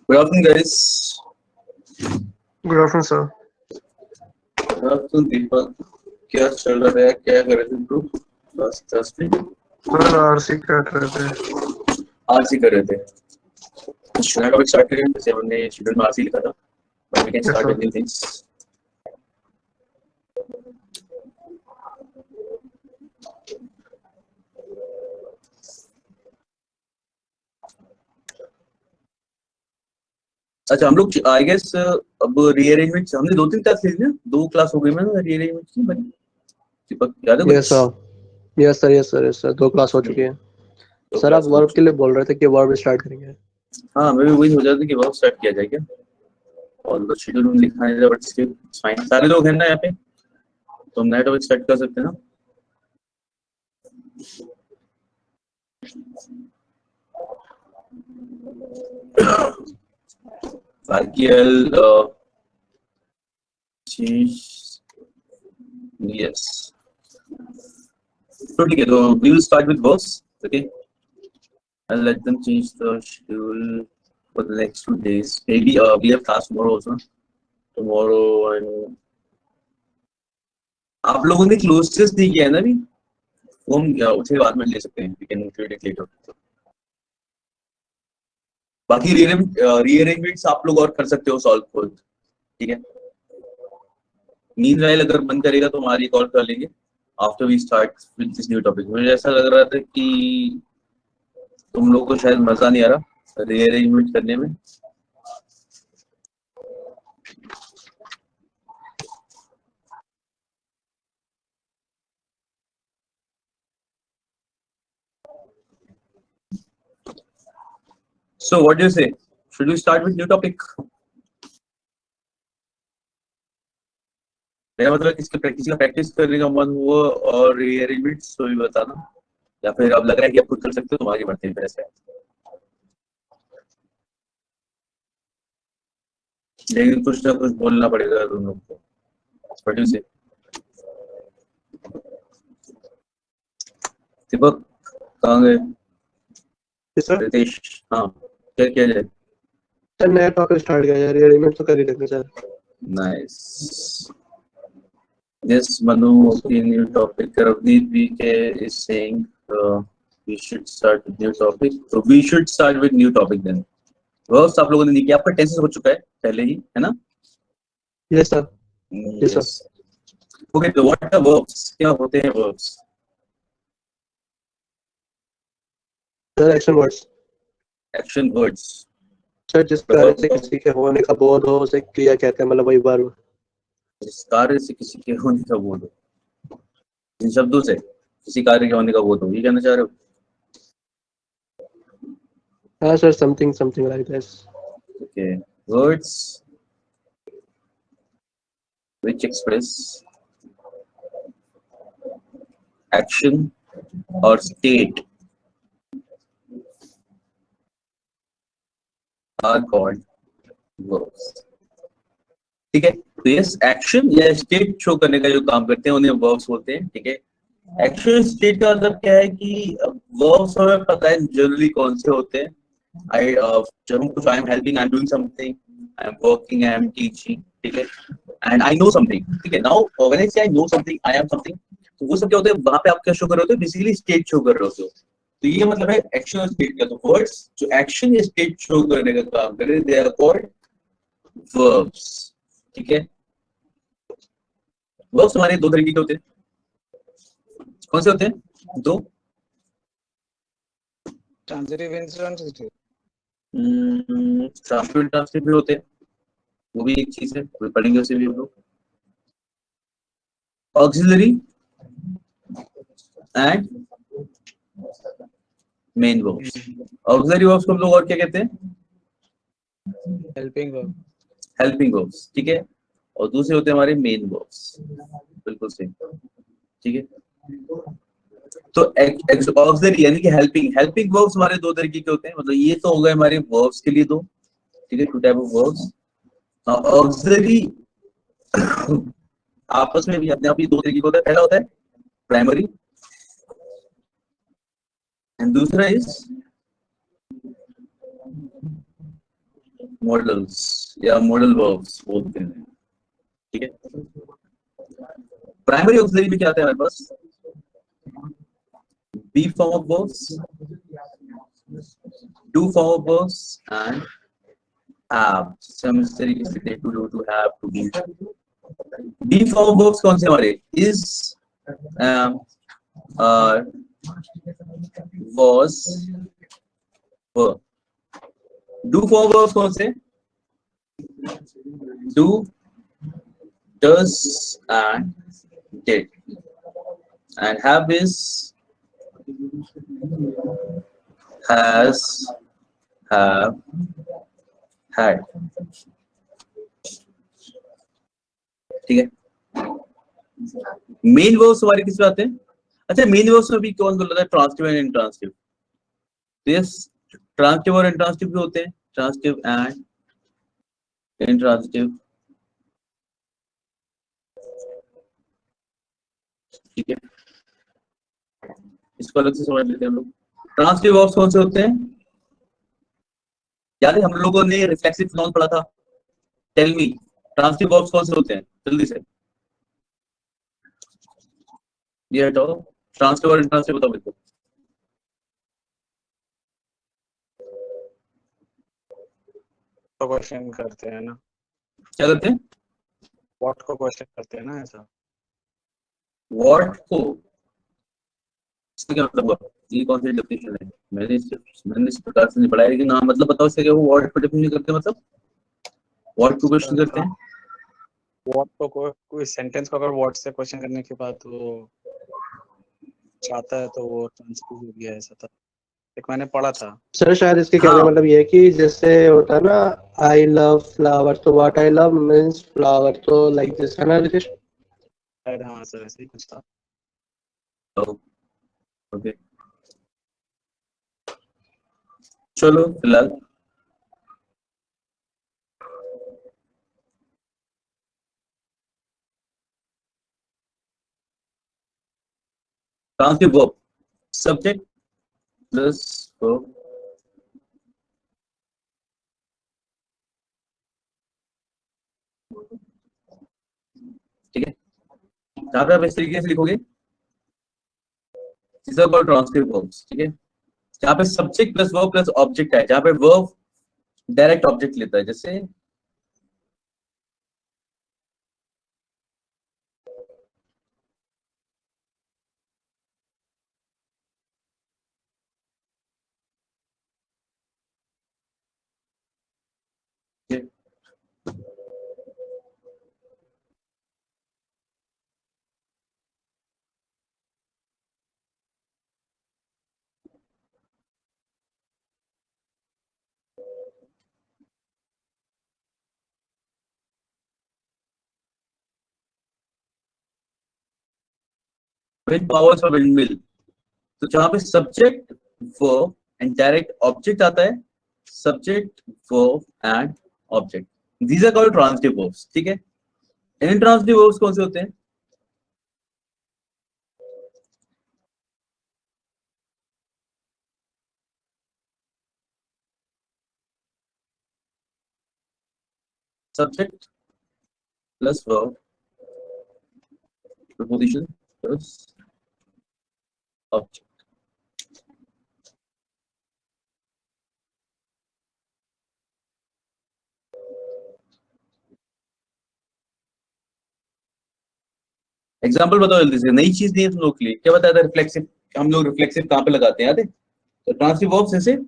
Good afternoon, guys. Good afternoon, sir. Good afternoon, Deepak. क्या चल रहा है? क्या कर रहे थे bro? Last Thursday. Sir RC कर रहे थे. आरसी कर रहे थे. नया टॉपिक स्टार्ट करें. जैसे हमने शेड्यूल में आरसी लिखा था. But we can Yes, start sir. with new things. अच्छा हम लोग आई गेस अब रीअरेंजमेंट हमने 2-3 क्लास ली थी ना. 2 क्लास हो गई मैं रीअरेंजमेंट की. बट दीपक याद है Yes, sir. Yes, sir. Yes, sir. Yes, sir. 2 class हो चुकी है. दो सर class आप हो वर्ब चुकी के लिए बोल रहे थे कि वर्ब स्टार्ट करेंगे. हाँ मैं भी वही सोच रहा था कि वर्क स्टार्ट किया जाए क्या. और शेड्यूल में लिखा है बट स्टिल फाइन. सारे लोग हैं ना यहाँ पे तो हम नया टॉपिक स्टार्ट कर सकते हैं ना. RQL yes. तो ठीक है तो we will start with verbs. Okay. I'll let them change the schedule for the next 2 days. Maybe we have class tomorrow also. Tomorrow and आप लोगों ने क्लोज टेस्ट नहीं किया है ना अभी. वो हम उसे बाद में ले सकते हैं. We can include it later. बाकी रीअरेंजमेंट्स आप लोग और कर सकते हो सॉल्व खुद. ठीक है. मीन वाइल अगर मन करेगा तो हमारी कॉल कर लेंगे after we start with this new topic. मुझे ऐसा लग रहा था कि तुम लोगों को शायद मजा नहीं आ रहा रीअरेंजमेंट करने में. So what do you say? Should we start with new topic? मेरा मतलब किसी का प्रैक्टिस करने का मन हुआ और रीअरेंजमेंट्स तो भी बताना. या फिर अब लग रहा है कि आप खुद कर सकते हो तो आगे बढ़ते हैं फिर ऐसे. लेकिन कुछ ना कुछ बोलना पड़ेगा तुम लोग को. What do you say? दीपक कहाँ गए? Yes, sir. रितेश हाँ क्या किया जाए. सर नया टॉपिक स्टार्ट किया यार. रीअरेंजमेंट तो कर ही लेंगे sir. Nice. Yes, Manu, okay, new topic. Ravneet VK is saying we should start with new topic. So we should start with new topic then. Verbs आप लोगों ने नहीं किया. आपका टेंसेस हो चुका है पहले ही है ना. Yes, sir. Yes, sir. Okay, so what are verbs? क्या होते हैं verbs? Sir action words. Action words. Sir जिस कार्य से किसी के होने का बोध हो उसे क्रिया कहते हैं. मतलब वही वर्ब. जिस कार्य से किसी के होने का बोध हो. इन शब्दों से किसी कार्य के होने का बोध हो. ये कहना चाह रहे हो. हाँ sir. Something like this. Okay, words which express action or state are called verbs. ठीक है. तो यस एक्शन या स्टेट शो करने का जो काम करते हैं उन्हें verbs बोलते हैं. ठीक है. एक्शन स्टेट का मतलब क्या है कि verbs हमें पता है जनरली कौन से होते हैं. जब हम कुछ I am helping, I am doing something, I am working, I am teaching. ठीक है. And I know something. ठीक है. नाउ व्हेन आई से I know something, I am something, तो वो सब क्या होता है वहां पे आप क्या शो कर रहे होते हो. बेसिकली स्टेट शो कर रहे होते हो. तो ये मतलब है एक्शन और स्टेट का। तो वर्ड्स जो एक्शन या स्टेट शो करने का काम करे दे आर कॉल्ड वर्ब्स। ठीक है, वर्ब्स हमारे दो तरीके के होते हैं। कौन से होते हैं? दो। Transitive intransitive. ट्रांसफर ट्रांसलेट भी होते हैं, वो भी एक चीज है, वो पढ़ेंगे उसे भी हम लोग। Auxiliary and main verbs. Auxiliary verbs को हम लोग और क्या कहते हैं? Helping verb. Helping verbs. ठीक है, और दूसरे होते हैं हमारे मेन वर्ब्स। बिल्कुल सही। ठीक है, तो ऑक्सिलरी यानी कि हेल्पिंग वर्ब्स हमारे दो तरीके के होते हैं। मतलब ये तो हो गए हमारे वर्ब्स के लिए दो। ठीक है, two type of verbs. Auxiliary आपस में भी अपने आप ही दो तरीके का होता है। पहला होता है प्राइमरी एंड दूसरा इज मॉडल्स या मॉडल वर्ब्स बोलते हैं। ठीक है, प्राइमरी ऑक्सिलरी में क्या आता है हमारे पास? Be form of verbs, do form of verbs and have. सम इस तरीके से to do, to have, to be. Be form of verbs कौन से हमारे? Is, are, was, were। Do form verbs कौन से? Do, does and did, and have is, has, have, had। ठीक है, मेन वर्ब्स हमारे किस में आते हैं? अच्छा, मेन वर्ब्स में भी कौन बोल रहा है? Transitive and intransitive. Yes, transitive और इंट्रांसटिव भी होते हैं, ट्रांसटिव एंड इंट्रांसटिव। ठीक है, इसको अलग से समझ लेते हैं हम लोग। ट्रांसटिव वर्ब्स कौन से होते हैं? याद है हम लोगों ने रिफ्लेक्सिव नॉन पढ़ा था। टेल मी, ट्रांसटिव वर्ब्स कौन से होते हैं? जल्दी से ये हटाओ, ट्रांसटिव और इंट्रांसटिव बताओ मेरे को। तो क्वेश्चन करते हैं ना, क्या करते हैं? व्हाट को क्वेश्चन करते हैं ना, ऐसा। व्हाट को, इसका क्या मतलब हुआ? ये कौन सी डेफिनेशन है? मैंने इस प्रकार से नहीं पढ़ा है, लेकिन हाँ मतलब बताओ इसका क्या हुआ? व्हाट को डेफिनेशन करते हैं मतलब व्हाट को क्वेश्चन करते हैं। व्हाट को कोई सेंटेंस को अगर व्हाट से क्वेश्चन करने के बाद वो चाहता है तो वो ट्रांसपोज हो गया, ऐसा था एक मैंने पढ़ा था। सर शायद इसके कहने का हाँ। मतलब ये है कि जैसे होता है ना, आई लव फ्लावर, तो what I love means flower, तो लाइक दिस है ना रितेश? शायद हाँ सर, ऐसे ही कुछ था। ओके, चलो फिलहाल transitive verb subject plus verb. ठीक है, जहां पे आप इस तरीके से लिखोगे ट्रांसटिव वर्ब्स। ठीक है, जहां पे subject plus verb plus object है, जहां पे वर्ब डायरेक्ट ऑब्जेक्ट लेता है, जैसे विंड पावर्स और विंडमिल। तो जहां पे subject verb and direct object आता है, subject verb and object, these are called transitive verbs. ठीक है, इंट्रांसटिव वर्ब्स कौन से होते हैं? Subject plus verb, preposition plus object। Example बताओ जल्दी से, नई चीज नहीं है तुम लोग के लिए। क्या बताया था रिफ्लेक्सिव, हम लोग रिफ्लेक्सिव कहाँ पे लगाते हैं याद है? तो ट्रांसिटिव वर्ब्स जैसे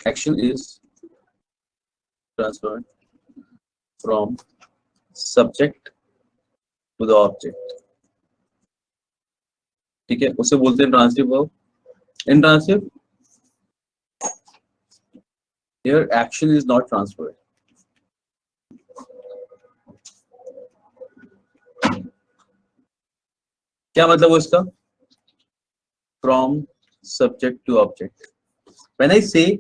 action is transferred from subject to the object, ठीक है, उसे बोलते हैं transitive verb. Intransitive, here action is not transferred. क्या मतलब है इसका? From subject to object. When I say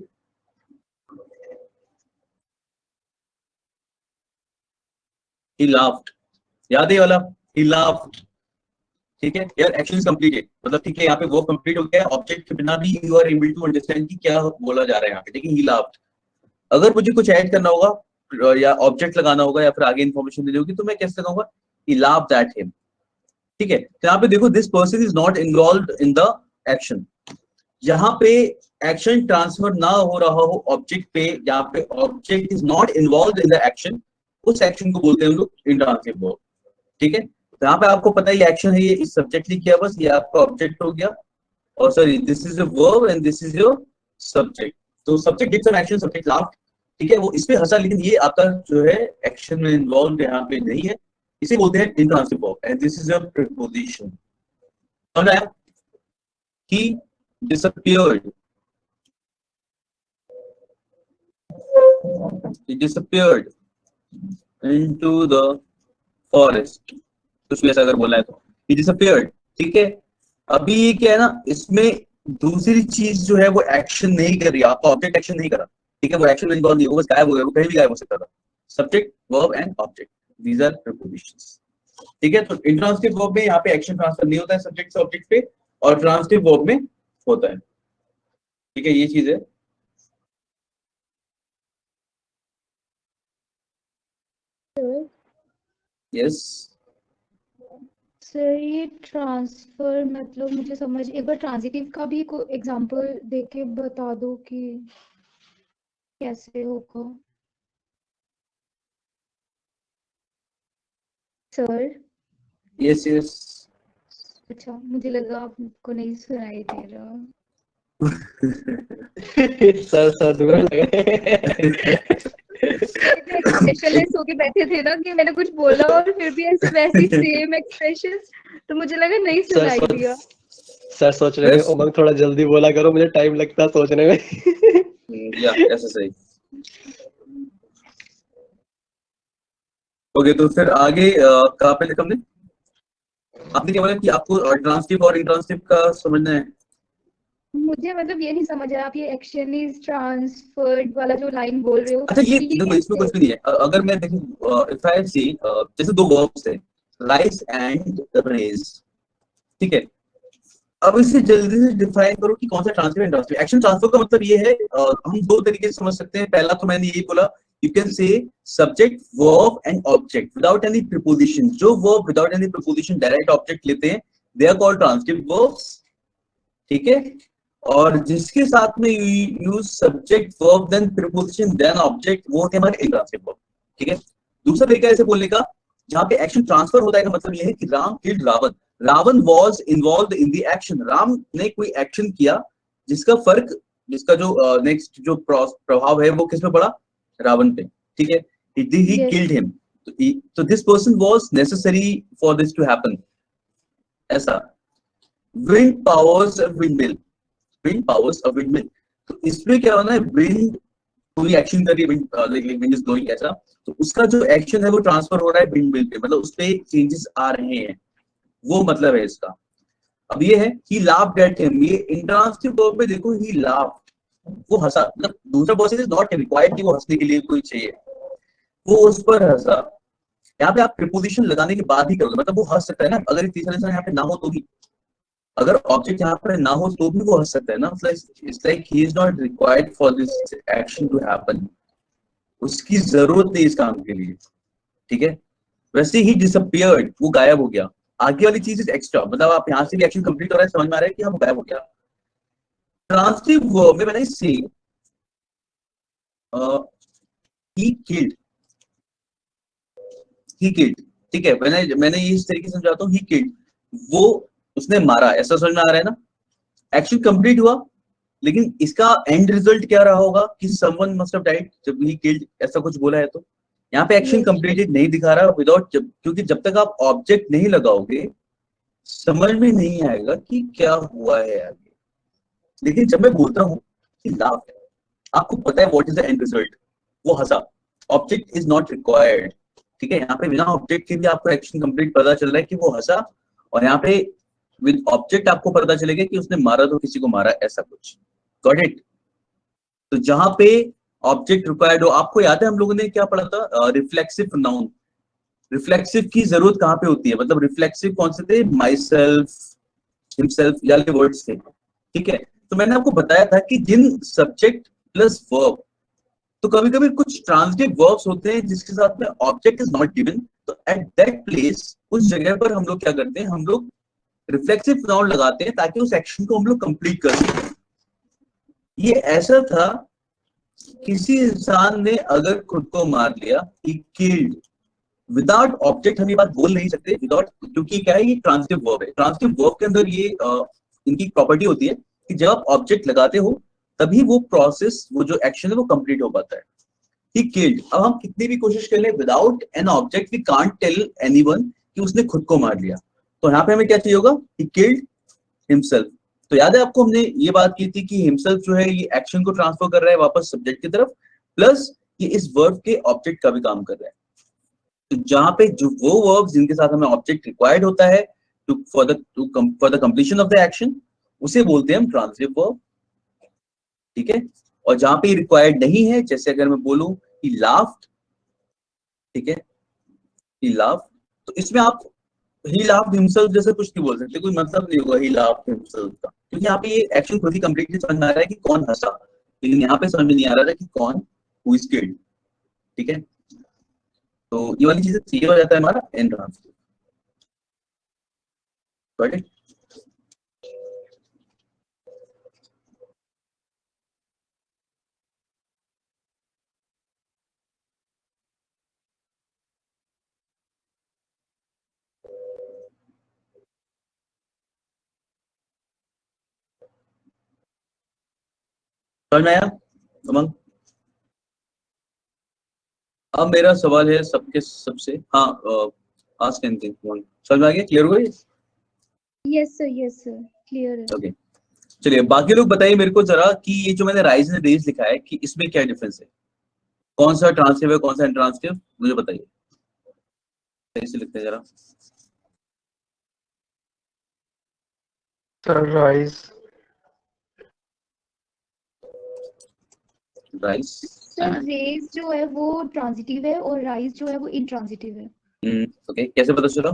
he laughed, याद है ये वाला he laughed, ठीक है, यार एक्शन इज कंप्लीटेड, मतलब ठीक है यहाँ पे वर्ब कंप्लीट हो गया, ऑब्जेक्ट के बिना भी you are able to understand कि क्या बोला जा रहा है यहाँ पे, ठीक है, ही लाफ्ड। अगर मुझे कुछ ऐड करना होगा या ऑब्जेक्ट लगाना होगा या फिर आगे इन्फॉर्मेशन देनी होगी तो मैं कैसे लगाऊंगा? ही लाफ्ड एट हिम, ठीक है। तो यहाँ पे देखो this person is not involved in the action, यहाँ पे एक्शन ट्रांसफर ना हो रहा हो ऑब्जेक्ट पे, यहाँ पे object is not involved in the action, उस एक्शन को बोलते हैं हम लोग इंट्रांसिटिव वर्ब, ठीक है। तो यहाँ पे आपको पता है ये एक्शन है, ये इस सब्जेक्ट ने किया, बस ये आपका ऑब्जेक्ट हो गया, और sorry this is a verb and this is your subject. तो subject did some action, subject laughed, ठीक है, वो इस पे हंसा, लेकिन ये आपका जो है एक्शन में इन्वॉल्व यहाँ पे नहीं है, इसे बोलते हैं intransitive verb and this is a preposition. समझ आया? He disappeared. He disappeared into the forest. कुछ भी ऐसा अगर बोला है तो he disappeared, ठीक है। अभी ये क्या है ना, इसमें दूसरी चीज जो है वो एक्शन नहीं कर रही, आपका ऑब्जेक्ट एक्शन नहीं करा, ठीक है, वो एक्शन में इन्वॉल्व नहीं, वो बस गायब हो गया, वो कहीं भी गायब हो सकता था। Subject verb and object, these are prepositions, ठीक है। तो इंट्रांसिटिव वर्ब में यहाँ पे एक्शन ट्रांसफर नहीं होता है सब्जेक्ट से ऑब्जेक्ट पे, और ट्रांसिटिव वर्ब में होता है, ठीक है, ये चीज है। यस सर ये ट्रांसफर मतलब मुझे समझ, एक बार ट्रांजिटिव का भी कोई एग्जांपल देके बता दो कि कैसे होगा सर। यस यस अच्छा, मुझे लगा आपको नहीं सुनाई दे रहा। सर दुआ लगे। एक्सप्रेशनलेस होके बैठे थे ना कि मैंने कुछ बोला और फिर भी ऐसे वैसे ही सेम एक्सप्रेशन, तो मुझे लगा नहीं सुनाई दिया। सर सोच रहे थे उमंग थोड़ा जल्दी बोला करो, मुझे टाइम लगता है सोचने में। या ऐसा सही। ओके, तो फिर आगे कहाँ पे लिखा हमने? आपने क्या बोला कि आपको ट्रांसिटिव और इंट्रांसिटिव का समझना है? मुझे मतलब ये नहीं समझ आया, आप ये एक्शन इज ट्रांसफर्ड वाला जो लाइन बोल रहे हो, अच्छा, ये कि देखो इसमें कुछ भी नहीं है। अगर मैं देखूं इफ आई सी जैसे दो वर्ब्स है राइस एंड रेज, ठीक है, अब इसे जल्दी से डिफाइन करो कि कौन सा ट्रांसफर इंट्रांसिटिव। एक्शन ट्रांसफर का मतलब ये है हम दो तरीके से समझ सकते हैं। पहला तो मैंने यही बोला, you can say subject verb and object without any preposition. जो verb without any preposition direct object लेते हैं they are called transitive verbs, ठीक है। और जिसके साथ में use subject verb then preposition then object, वो होते हैं हमारे इंट्रांसिटिव वर्ब, ठीक है। दूसरा तरीका ऐसे बोलने का जहां पे एक्शन ट्रांसफर होता है का मतलब ये है कि Ram killed Ravan, Ravan was involve in the action, Ram ने कोई एक्शन किया जिसका फर्क, जिसका जो नेक्स्ट जो प्रभाव है वो किस पे पड़ा? रावण पे, ठीक है। He Yes. किल्ड हिम, तो this person was necessary for this to happen, ऐसा। Wind powers a windmill, wind powers a windmill, तो इसमें क्या होना है, विंड कोई एक्शन कर रही है, विंड इज ब्लोइंग ऐसा, तो उसका जो एक्शन है वो ट्रांसफर हो रहा है विंडमिल पे, मतलब उस पे चेंजेस आ रहे हैं, वो मतलब है इसका। अब ये है ही लाफ्ड एट हिम, ये इंट्रांसिटिव वर्ब में देखो ही लाफ्ड, वो हंसा, मतलब दूसरा पर्सन इज नॉट रिक्वायर्ड कि वो हंसने के लिए कोई चाहिए, वो उस पर हंसा। यहाँ पे आप प्रीपोजिशन लगाने के बाद ही करोगे, मतलब वो हंस सकता है ना, अगर तीसरा इंसान यहाँ पे ना हो तो भी, अगर ऑब्जेक्ट यहाँ पर ना हो तो भी वो हंस सकता है ना, it's like he is not required for this action to happen, उसकी जरूरत नहीं इस काम के लिए, ठीक है। वैसे ही डिसअपियर्ड, वो गायब हो गया। आगे वाली चीज एक्स्ट्रा, मतलब आप यहाँ से भी एक्शन कंप्लीट हो रहा है, समझ में आ रहा है कि हम गायब हो गया। ट्रांसिटिव वर्ब में मैंने से ही किल्ड, ही किल्ड, ठीक है, मैंने ये इस तरीके से समझाता हूँ, ही किल्ड, वो उसने मारा, ऐसा समझ में आ रहा है ना। एक्शन कंप्लीट हुआ, लेकिन इसका एंड रिजल्ट क्या रहा होगा कि समवन मस्ट हैव डाइड, जब ही किल्ड ऐसा कुछ बोला है तो यहाँ पे एक्शन Yes. कंप्लीटेड नहीं दिखा रहा विदाउट, क्योंकि जब तक आप ऑब्जेक्ट नहीं लगाओगे समझ में नहीं आएगा कि क्या हुआ है आगे। लेकिन जब मैं बोलता हूँ कि लाफ, आपको पता है what is the end result, वो हंसा, ऑब्जेक्ट इज नॉट रिक्वायर्ड, ठीक है। यहाँ पे बिना ऑब्जेक्ट के भी आपको एक्शन कंप्लीट पता चल रहा है कि वो हंसा, और यहाँ पे विद ऑब्जेक्ट आपको पता चलेगा कि उसने मारा तो किसी को मारा, ऐसा कुछ। Got it. तो जहां पे ऑब्जेक्ट रिक्वायर्ड हो, आपको याद है हम लोगों ने क्या पढ़ा था, रिफ्लेक्सिव नाउन। रिफ्लेक्सिव की जरूरत कहाँ पे होती है, मतलब रिफ्लेक्सिव कौन से थे, माई सेल्फ, हिमसेल्फ, या वर्ड्स थे, ठीक है। तो मैंने आपको बताया था कि जिन सब्जेक्ट प्लस वर्ब, तो कभी कभी कुछ ट्रांजिटिव वर्ब्स होते हैं जिसके साथ में ऑब्जेक्ट इज नॉट गिवन, तो एट दैट प्लेस, उस जगह पर हम लोग क्या करते हैं, हम लोग रिफ्लेक्सिव नाउन लगाते हैं ताकि उस एक्शन को हम लोग कंप्लीट कर सकें। ये ऐसा था, किसी इंसान ने अगर खुद को मार लिया, he killed, विदाउट ऑब्जेक्ट हम ये बात बोल नहीं सकते, विदाउट, क्योंकि क्या है, ये ट्रांजिटिव वर्ब है। ट्रांजिटिव वर्ब के अंदर ये इनकी प्रॉपर्टी होती है कि जब आप ऑब्जेक्ट लगाते हो तभी वो प्रोसेस, वो जो एक्शन है वो कंप्लीट हो पाता है। ही किल्ड, अब हम कितनी भी कोशिश कर ले, without an object we can't tell anyone कि उसने खुद को मार लिया। तो यहाँ पे हमें क्या चाहिए होगा, ही किल्ड हिमसेल्फ। तो याद है आपको, हमने ये बात की थी कि हिमसेल्फ जो है ये एक्शन को ट्रांसफर कर रहा है वापस सब्जेक्ट की तरफ, प्लस ये इस वर्ब के ऑब्जेक्ट का भी काम कर रहा है। तो जहां पे जो वो वर्ब जिनके साथ हमें ऑब्जेक्ट रिक्वायर्ड होता है for the completion of the action, उसे बोलते हैं हम ट्रांजिटिव वर्ब, ठीक है। और जहां पे रिक्वायर्ड नहीं है, जैसे अगर मैं बोलूं ही लाफ्ड, ठीक है, ही लाफ्ड, तो इसमें आप ही लाफ्ड हिमसेल्फ जैसे कुछ नहीं बोल सकते, कोई मतलब नहीं होगा ही लाफ्ड हिमसेल्फ का, क्योंकि यहाँ पे ये एक्शन खुद ही कंप्लीटली समझ में आ रहा है कि कौन हंसा, लेकिन यहाँ पे समझ में नहीं आ रहा था कि कौन हु इज किल्ड, ठीक है। तो ये वाली चीजें क्लियर हो जाता है हमारा एंड ट्रांसफर। Got it. समझ में आया उमंग? अब मेरा सवाल है सबके सबसे, हाँ, आस्क एनीथिंग, समझ में आ गया, क्लियर हो गया? Yes sir, clear है। ओके, चलिए बाकी लोग बताइए मेरे को जरा कि ये जो मैंने राइज एंड रेज लिखा है कि इसमें क्या डिफरेंस है, कौन सा ट्रांसटिव है कौन सा इंट्रांसटिव, मुझे बताइए, कैसे लिखते हैं जरा। Sir rise, rise, sir raise जो है वो ट्रांजिटिव है और राइज जो है वो इंट्रांजिटिव है। ओके, कैसे पता चला?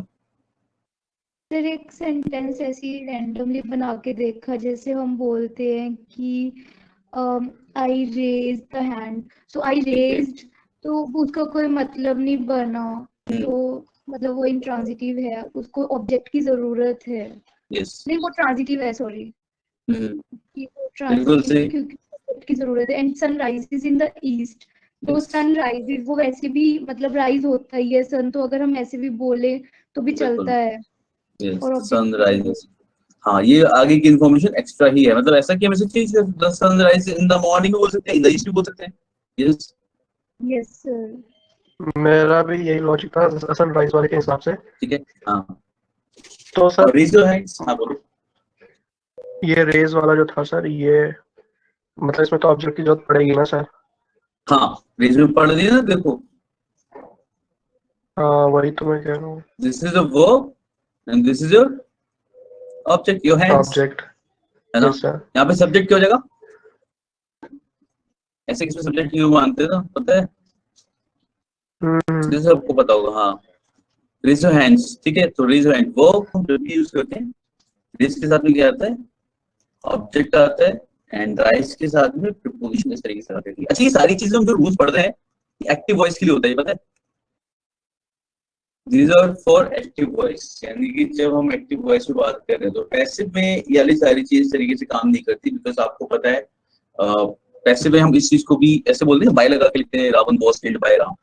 सर एक सेंटेंस ऐसी रैंडमली बना के देखा, जैसे हम बोलते हैं कि I raise the hand, so I raised, तो उसका कोई मतलब नहीं बना, तो मतलब वो इंट्रांजिटिव है, उसको ऑब्जेक्ट की जरूरत है। यस, नहीं वो ट्रांजिटिव है, सॉरी, बिल्कुल ट्रांजिटिव सही। क्योंकि ऑब्जेक्ट की जरूरत है। And sun rises in the east, तो सन राइजेस वो वैसे भी मतलब राइज होता ही है सन, तो अगर हम ऐसे भी बोले तो भी चलता है। यस, और सन ऑब्जेक्ट राइजेस, हाँ ये आगे की इन्फॉर्मेशन एक्स्ट्रा ही है, मतलब ऐसा कि हम ऐसे चीज the sun rise in the morning बोल सकते हैं, इन द ईस्ट भी बोल सकते हैं। Yes, yes sir. मेरा भी यही लॉजिक था सनराइज वाले के हिसाब से। ठीक है, हाँ। तो सर रेज योर हैंड्स, हाँ बोलो। ये रेज वाला जो था सर, ये मतलब इसमें तो ऑब्जेक्ट की जरूरत पड़ेगी ना सर? हाँ, रेज में पढ़ लिया ना, देखो हाँ वही तो मैं कह रहा हूँ, this is a verb and this is your object, your hands, object. है ना। Yes sir. यहाँ पे सब्जेक्ट क्या हो जाएगा, ऐसे किसमें सब्जेक्ट क्यों मानते हैं ना, पता है, जैसे आपको पता होगा, हाँ। रेज योर हैंड्स, ठीक है, तो रेज योर हैंड वो हम जब भी यूज करते हैं, रेज के साथ में क्या आता है, ऑब्जेक्ट आता है, एंड राइज के साथ में प्रीपोजिशन इस तरीके से आती है। अच्छा, ये सारी चीजें हम जो रूल्स पढ़ रहे हैं एक्टिव वॉइस के लिए होता है, पता है? These are for active voice, यानी कि जब हम एक्टिव वॉइस में बात कर रहे हैं तो पैसिव में ये वाली सारी चीज इस तरीके से काम नहीं करती, बिकॉज आपको पता है पैसिव में हम इस चीज को भी ऐसे बोलते हैं, बाय लगा के लिखते हैं, Ravan was killed by Ram,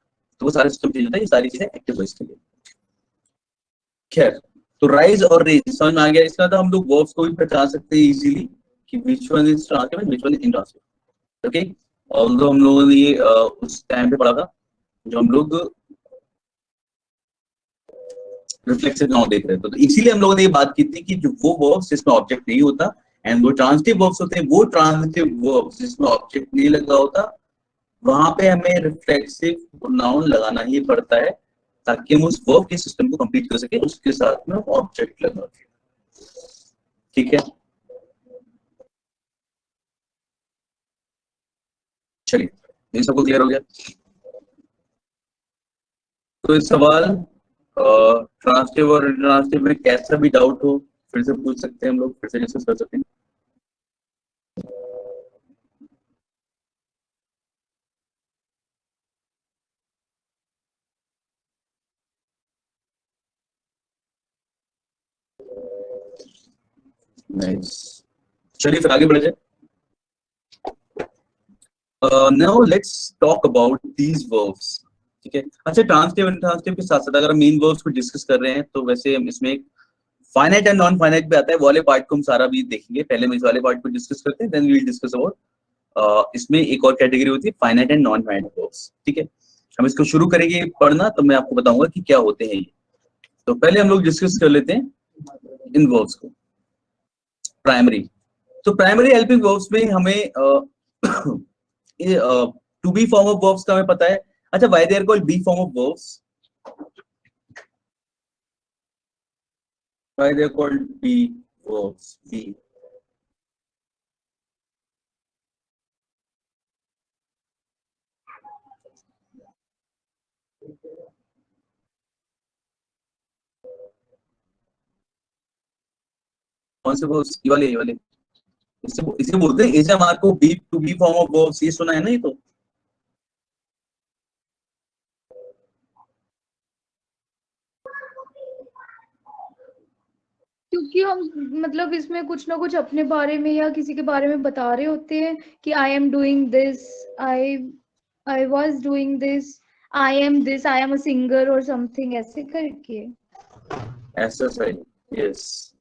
तो वो सारा सिस्टम चेंज होता है, ये सारी चीजें एक्टिव वॉइस के लिए। खैर, तो राइज और रेज समझ में आ गया। इसका तो हम लोग वर्ब्स को भी पहचान सकते हैं इजीली कि which one is transitive, which one is intransitive. Okay, although हम लोगों ने ये उस टाइम पे पढ़ा था जो हम लोग रिफ्लेक्सिव नाउन देख रहे थे, तो इसीलिए हम लोगों ने ये बात की थी कि जो वो वर्ब्स जिसमें ऑब्जेक्ट नहीं होता एंड वो ट्रांसिटिव वर्ब्स होते हैं, वो ट्रांसिटिव वर्ब्स जिसमें ऑब्जेक्ट नहीं लगा होता, वहां पे हमें रिफ्लेक्सिव नाउन लगाना ही पड़ता है ताकि हम उस वर्ब के सिस्टम को कंप्लीट कर सके, उसके साथ में ऑब्जेक्ट लगा। ठीक है, चलिए ये सबको क्लियर हो गया। तो इस सवाल ट्रांसटिव और इंट्रांसटिव में कैसा भी डाउट हो फिर से पूछ सकते हैं, हम लोग फिर से डिस्कस कर सकते हैं। नाइस, चलिए फिर आगे बढ़ जाए। Now let's talk about these verbs. ठीक है, अच्छा ट्रांसटिव इंट्रांसटिव के साथ साथ अगर हम मेन वर्ब्स को डिस्कस कर रहे हैं तो वैसे हम इसमें एक फाइनाइट एंड नॉन फाइनाइट भी आता है, वो वाले पार्ट को हम सारा भी देखेंगे। पहले हम इस वाले पार्ट को डिस्कस करते हैं, then we will discuss about इसमें एक और कैटेगरी होती है finite and non finite verbs. ठीक है, हम इसको शुरू करेंगे पढ़ना तो मैं आपको बताऊंगा कि क्या होते हैं ये। तो पहले हम लोग डिस्कस कर लेते हैं इन वर्ब्स को। प्राइमरी, तो प्राइमरी हेल्पिंग वर्ब्स में हमें to be form of verbs का हमें पता है। अच्छा, why they are called be form of verbs? Why they are called be verbs? Be. कौन से verbs? ये वाले, ये वाले। इसे बोलते हैं इसे हमारे को be to be form of verbs, ये सुना है ना ये तो। क्योंकि हम मतलब इसमें कुछ ना कुछ अपने बारे में या किसी के बारे में बता रहे होते हैं कि I am doing this, I was doing this, I am a singer और समथिंग ऐसे करके। ऐसा सही, यस,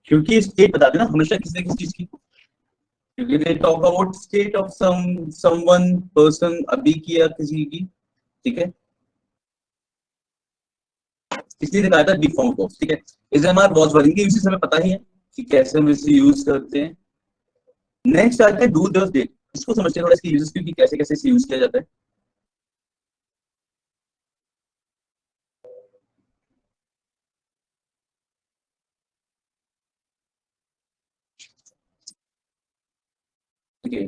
क्योंकि स्टेट बता देना हमेशा किसी न किसी चीज की, क्योंकि they talk about state of someone person, अभी की या किसी की। ठीक है, इसलिए दिखाया था बी फॉर्म वर्ब्स। ठीक है, इसे हमारे वाज वर्किंग के यूसेज हमें पता ही है कि कैसे हम इसे यूज करते हैं। नेक्स्ट आता है डू डज डिड, इसको समझते हैं थोड़ा, इसके यूजेस क्योंकि कैसे कैसे इसे यूज किया जाता है। ठीक है,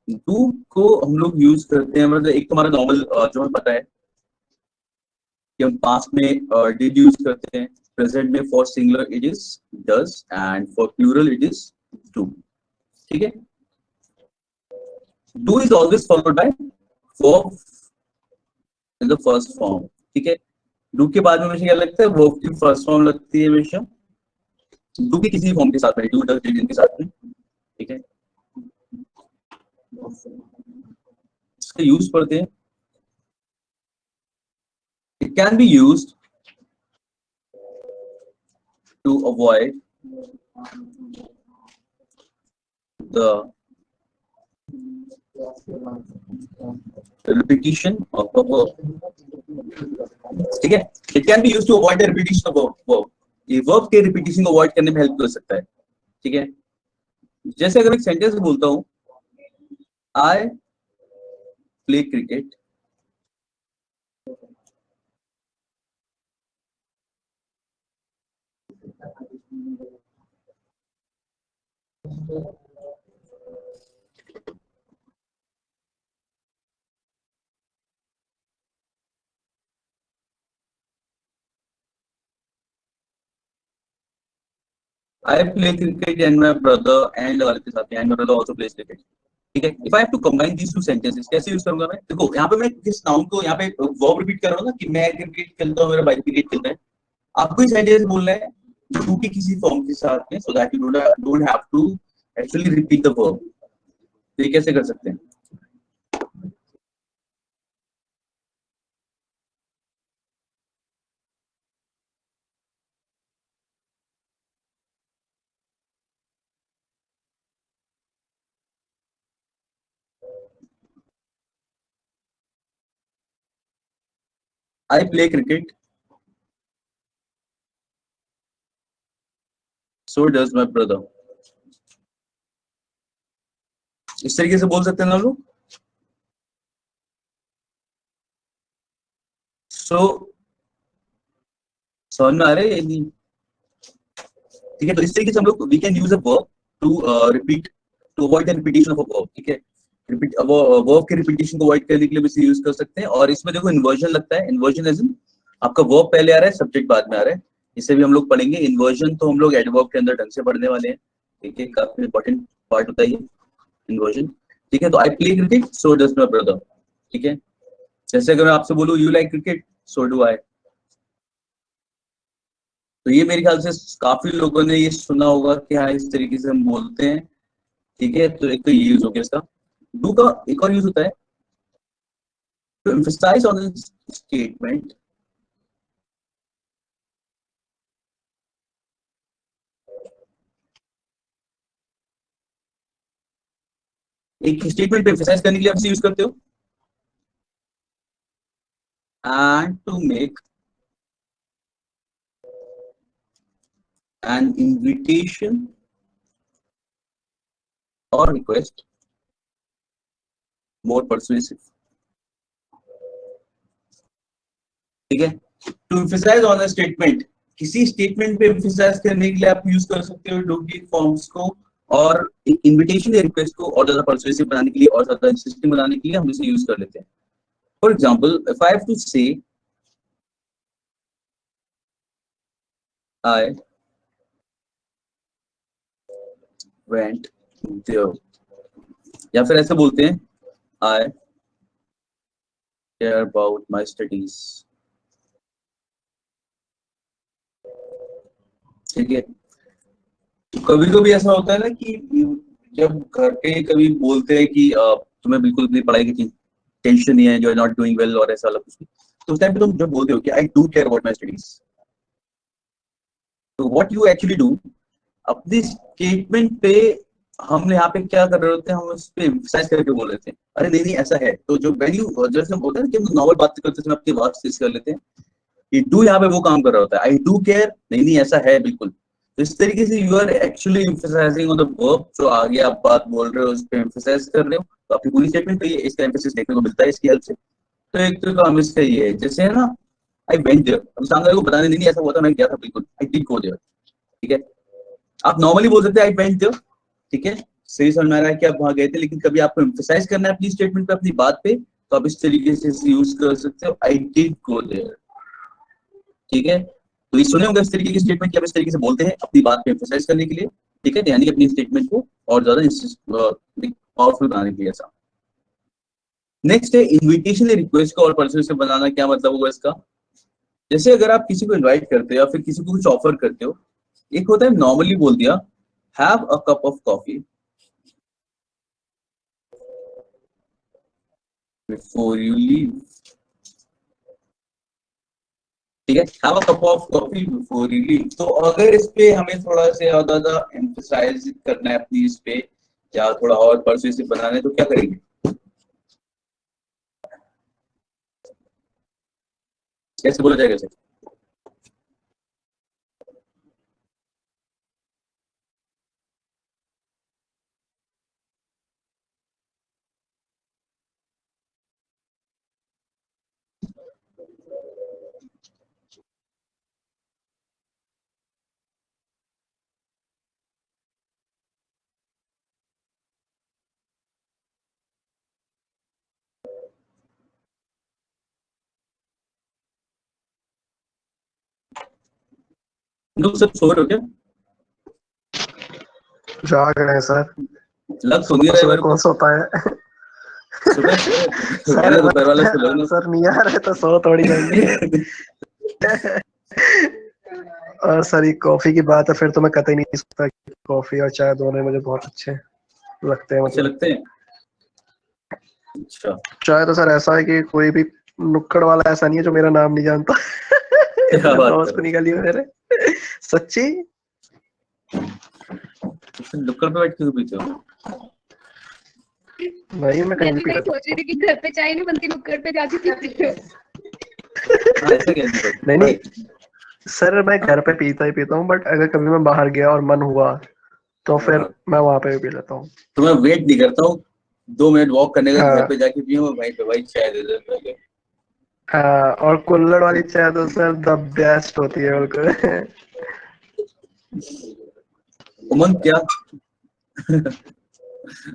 डू को हम लोग यूज करते हैं, मतलब एक तो हमारा नॉर्मल जो हमें पता है कि हम पास्ट में डिड यूज करते हैं, प्रेजेंट में for singular it is does and for plural it is do. ठीक है, do is always followed by verb in the first form. ठीक है, डू के बाद में हमेशा क्या लगता है, वर्ब की फर्स्ट फॉर्म लगती है हमेशा, डू की किसी फॉर्म के साथ में, डू डज डिड इनके साथ में। ठीक है, इसका यूज पढ़ते हैं। It can be used to avoid the repetition of a verb. ठीक है, it can be used to avoid the repetition of a verb. ये verb के repetition को avoid करने में help कर सकता है। ठीक है, जैसे अगर एक सेंटेंस बोलता हूँ I play cricket, I play cricket and my brother and और के साथ and my brother also plays cricket. ठीक है। If I have to combine these two sentences, कैसे यूज करूंगा मैं? देखो यहाँ पे मैं किस नाउन को यहाँ पे वर्ब रिपीट कर रहा हूँ ना, कि मैं क्रिकेट खेलता हूँ, मेरा भाई क्रिकेट खेलता है। आपको इस सेंटेंस बोलना है टू के किसी फॉर्म के साथ में, so that you don't have to actually repeat the verb. तो ये कैसे कर सकते हैं? I play cricket. So does my brother. इस तरीके से बोल सकते हैं ना लोग। So समझ में आ रहा है नहीं? ठीक है, तो इस तरीके से हम लोग we can use a verb to repeat, to avoid the repetition of a verb। ठीक है, रिपीट वर्ब के रिपीटेशन को अवॉइड करने के लिए इसे यूज कर सकते हैं। और इसमें देखो इन्वर्जन लगता है। इन्वर्जन एज इन आपका वर्ब पहले आ रहा है, सब्जेक्ट बाद में आ रहा है। इसे भी हम लोग पढ़ेंगे। इन्वर्जन तो हम लोग एडवर्ब के अंदर ढंग से पढ़ने वाले हैं। ठीक है, काफी इंपॉर्टेंट पार्ट होता है ये इन्वर्जन। ठीक है, तो I play cricket, so does my brother. ठीक है, जैसे अगर मैं आपसे बोलूं you like cricket, so do I. तो ये मेरे ख्याल से काफी लोगों ने ये सुना होगा कि हाँ इस तरीके से हम बोलते हैं। ठीक है, तो एक तो ये यूज हो गया इसका। डू का एक और यूज होता है to emphasize on a statement। एक स्टेटमेंट पे emphasize करने के लिए आप इसे यूज करते हो। and to make an invitation or request more persuasive। ठीक है, to emphasize on a statement, किसी स्टेटमेंट पे emphasize करने के लिए आप यूज कर सकते हो डू की फॉर्म्स को, और इनविटेशन या रिक्वेस्ट को और ज्यादा परसुएसिव बनाने के लिए और ज्यादा इंटरेस्टिंग बनाने के लिए हम इसे यूज कर लेते हैं। For example, if I have to say I went there, या फिर ऐसे बोलते हैं I care about my studies. ठीक है, कभी कभी ऐसा होता है ना कि जब घर पे कभी बोलते हैं कि तुम्हें बिल्कुल अपनी पढ़ाई की टेंशन नहीं है, you are not doing well और ऐसा वाला कुछ, तो उस टाइम पे तुम जब बोलते हो कि I do care about my studies, तो व्हाट यू एक्चुअली डू, अपनी स्टेटमेंट पे हम यहाँ पे क्या कर रहे होते हैं, हम उस पे एम्फसाइज करके बोल रहे थे अरे नहीं नहीं ऐसा है। तो जो वैल्यू जैसे हम बोलते हैं कि हम नॉर्मल बात करते समय अपनी बात चीज कर लेते हैं, ये डू यहाँ पे वो काम कर रहा होता है। आई डू केयर, नहीं नहीं ऐसा है बिल्कुल। तो इस तरीके से you are actually emphasising on the verb, जो आगे आप बात बोल रहे हो उस पे एम्फसाइज कर रहे हो। तो आपकी पूरी स्टेटमेंट पे इसका एम्फेसिस देखने को मिलता है इसकी हेल्प से। तो एक तो काम इसका ये है, जैसे है ना आई वेंट देयर, अब सामने वाले को बताने नहीं ऐसा हुआ था, मैं गया था बिल्कुल, आई डिड गो देयर। ठीक है, आप नॉर्मली बोल सकते हैं आई वेंट देयर। ठीक है, सही समझ में आ रहा है कि आप वहां गए थे, लेकिन कभी आपको एम्फसाइज करना है अपनी स्टेटमेंट पे, अपनी बात पे, तो आप इस तरीके से यूज कर सकते हो आई डिड गो देयर। ठीक है, तो ये सुने होंगे इस तरीके की स्टेटमेंट कि आप इस तरीके से बोलते हैं अपनी बात पे एम्फसाइज करने के लिए। ठीक है, यानी कि अपनी स्टेटमेंट को और ज्यादा पावरफुल बनाने के लिए। ऐसा नेक्स्ट है इनविटेशन या रिक्वेस्ट को और परसुएसिव बनाना। क्या मतलब होगा इसका? जैसे अगर आप किसी को इनवाइट करते हो या फिर किसी को कुछ ऑफर करते हो, एक होता है नॉर्मली बोल दिया have a cup of coffee before you leave. ठीक है, have a cup of coffee before you leave. तो अगर इस पे हमें थोड़ा सा ज्यादा एम्फसाइज करना है अपनी इस पे, या थोड़ा और परसुएसिव बनाना है, तो क्या करेंगे? कैसे बोला जाएगा इसे? लोग सब सो रहे हो क्या? जाग रहे हैं सर। लग सुन नहीं रहा है सुबह मेरे को। कौन सोता है? सुबह सर दोपहर वाला सो लो ना। सर नहीं आ रहे तो सो थोड़ी जाएंगे। और सर ये कॉफी की बात है, फिर तो मैं कतई नहीं सकता। कॉफी और चाय दोनों मुझे बहुत अच्छे लगते हैं। अच्छे मतलब लगते हैं। अच्छा चाय तो सर ऐसा है कि कोई भी नुक्कड़ वाला ऐसा नहीं है जो मेरा नाम नहीं जानता। क्या इतने बात दोस्त कर रहे निकली मेरे, सच्ची। हो? नुक्कड़ पे बैठ के क्यों पीते हो? नहीं मैं कहीं मैं भी भी पी वही लेता सोच रही थी कि घर पे चाय नहीं बनती, नुक्कड़ पे जाके पीती हूँ। हाँ, ऐसा क्या दीपक? हूँ। नहीं नहीं सर, मैं घर पे पीता ही पीता हूँ, बट अगर कभी मैं बाहर गया और मन हुआ तो फिर हाँ, मैं वहां पे भी पी लेता हूँ। तो मैं वेट नहीं करता हूँ 2 मिनट वॉक करने का, घर हाँ पे जाके पीऊँ वहीं पे, भाई चाय दे दे पहले। और कुल्हड़ वाली चाय तो सर द बेस्ट होती है बिल्कुल। उमंग क्या?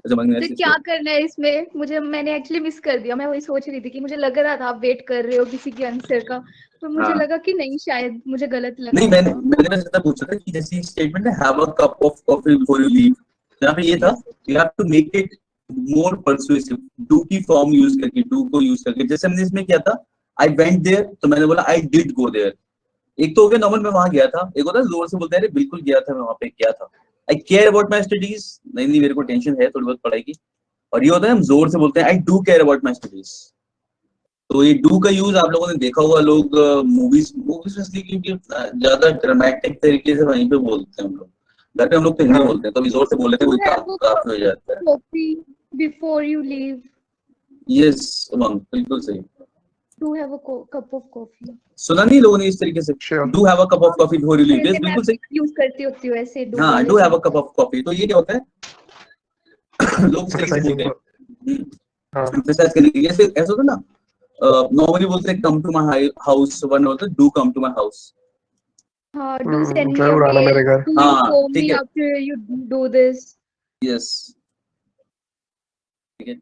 अच्छा मंग तो ऐसे क्या करना है इसमें? मैंने एक्चुअली मिस कर दिया। मैं वही सोच रही थी कि मुझे लग रहा था आप वेट कर रहे हो किसी के आंसर का, तो मुझे हाँ लगा कि नहीं, शायद मुझे गलत लग नहीं, गया मैंने था। मैंने बस इतना पूछा था कि जैसे स्टेटमेंट है have a cup of coffee before you leave, यहाँ पे ये था Yes. You have to make it more persuasive, do की फॉर्म यूज करके, डू को यूज करके। जैसे हमने इसमें किया था आई वेंट देयर, तो मैंने बोला आई डिड गो देयर। एक तो हो गया नॉर्मल मैं वहां गया था, एक होता है जोर से बोलते हैं अरे बिल्कुल गया था, मैं वहां पे गया था। आई केयर अबाउट माई स्टडीज, नहीं नहीं मेरे को टेंशन है थोड़ी बहुत पढ़ाई की। और ये होता है हम जोर से बोलते हैं I do care about my studies. तो ये डू का यूज आप लोगों ने देखा होगा, लोग मूवीज मूवीज इसलिए क्योंकि ज्यादा ड्रामेटिक तरीके से वहीं पे बोलते हैं हम लोग। घर पे हम लोग तो हिंदी हाँ बोलते हैं, तो अभी जोर से बोल लेते हैं, To कोई काम have a काफी हो जाता है। coffee before you leave. Yes Umang बिल्कुल सही। To have a cup of coffee. सुना नहीं लोगों ने इस तरीके से, sure. Do have a cup of coffee before you leave, yes जैसे मैं बिल्कुल सही। यूज करती होती हूँ ऐसे डू हाँ वाले डू हैव से। अ कप ऑफ कॉफी, तो ये क्या होता है लोग इस तरीके से बोलते Emphasizing हैं हाँ emphasize करने के लिए। ऐसे ऐसा होता है ना, नॉर्मली बोलते हैं come to my house, one होता है do come to my house. हाँ, do send me a जरूर आना mail. मेरे घर। Do you हाँ phone ठीक me है, after you do this? Yes ठीक है।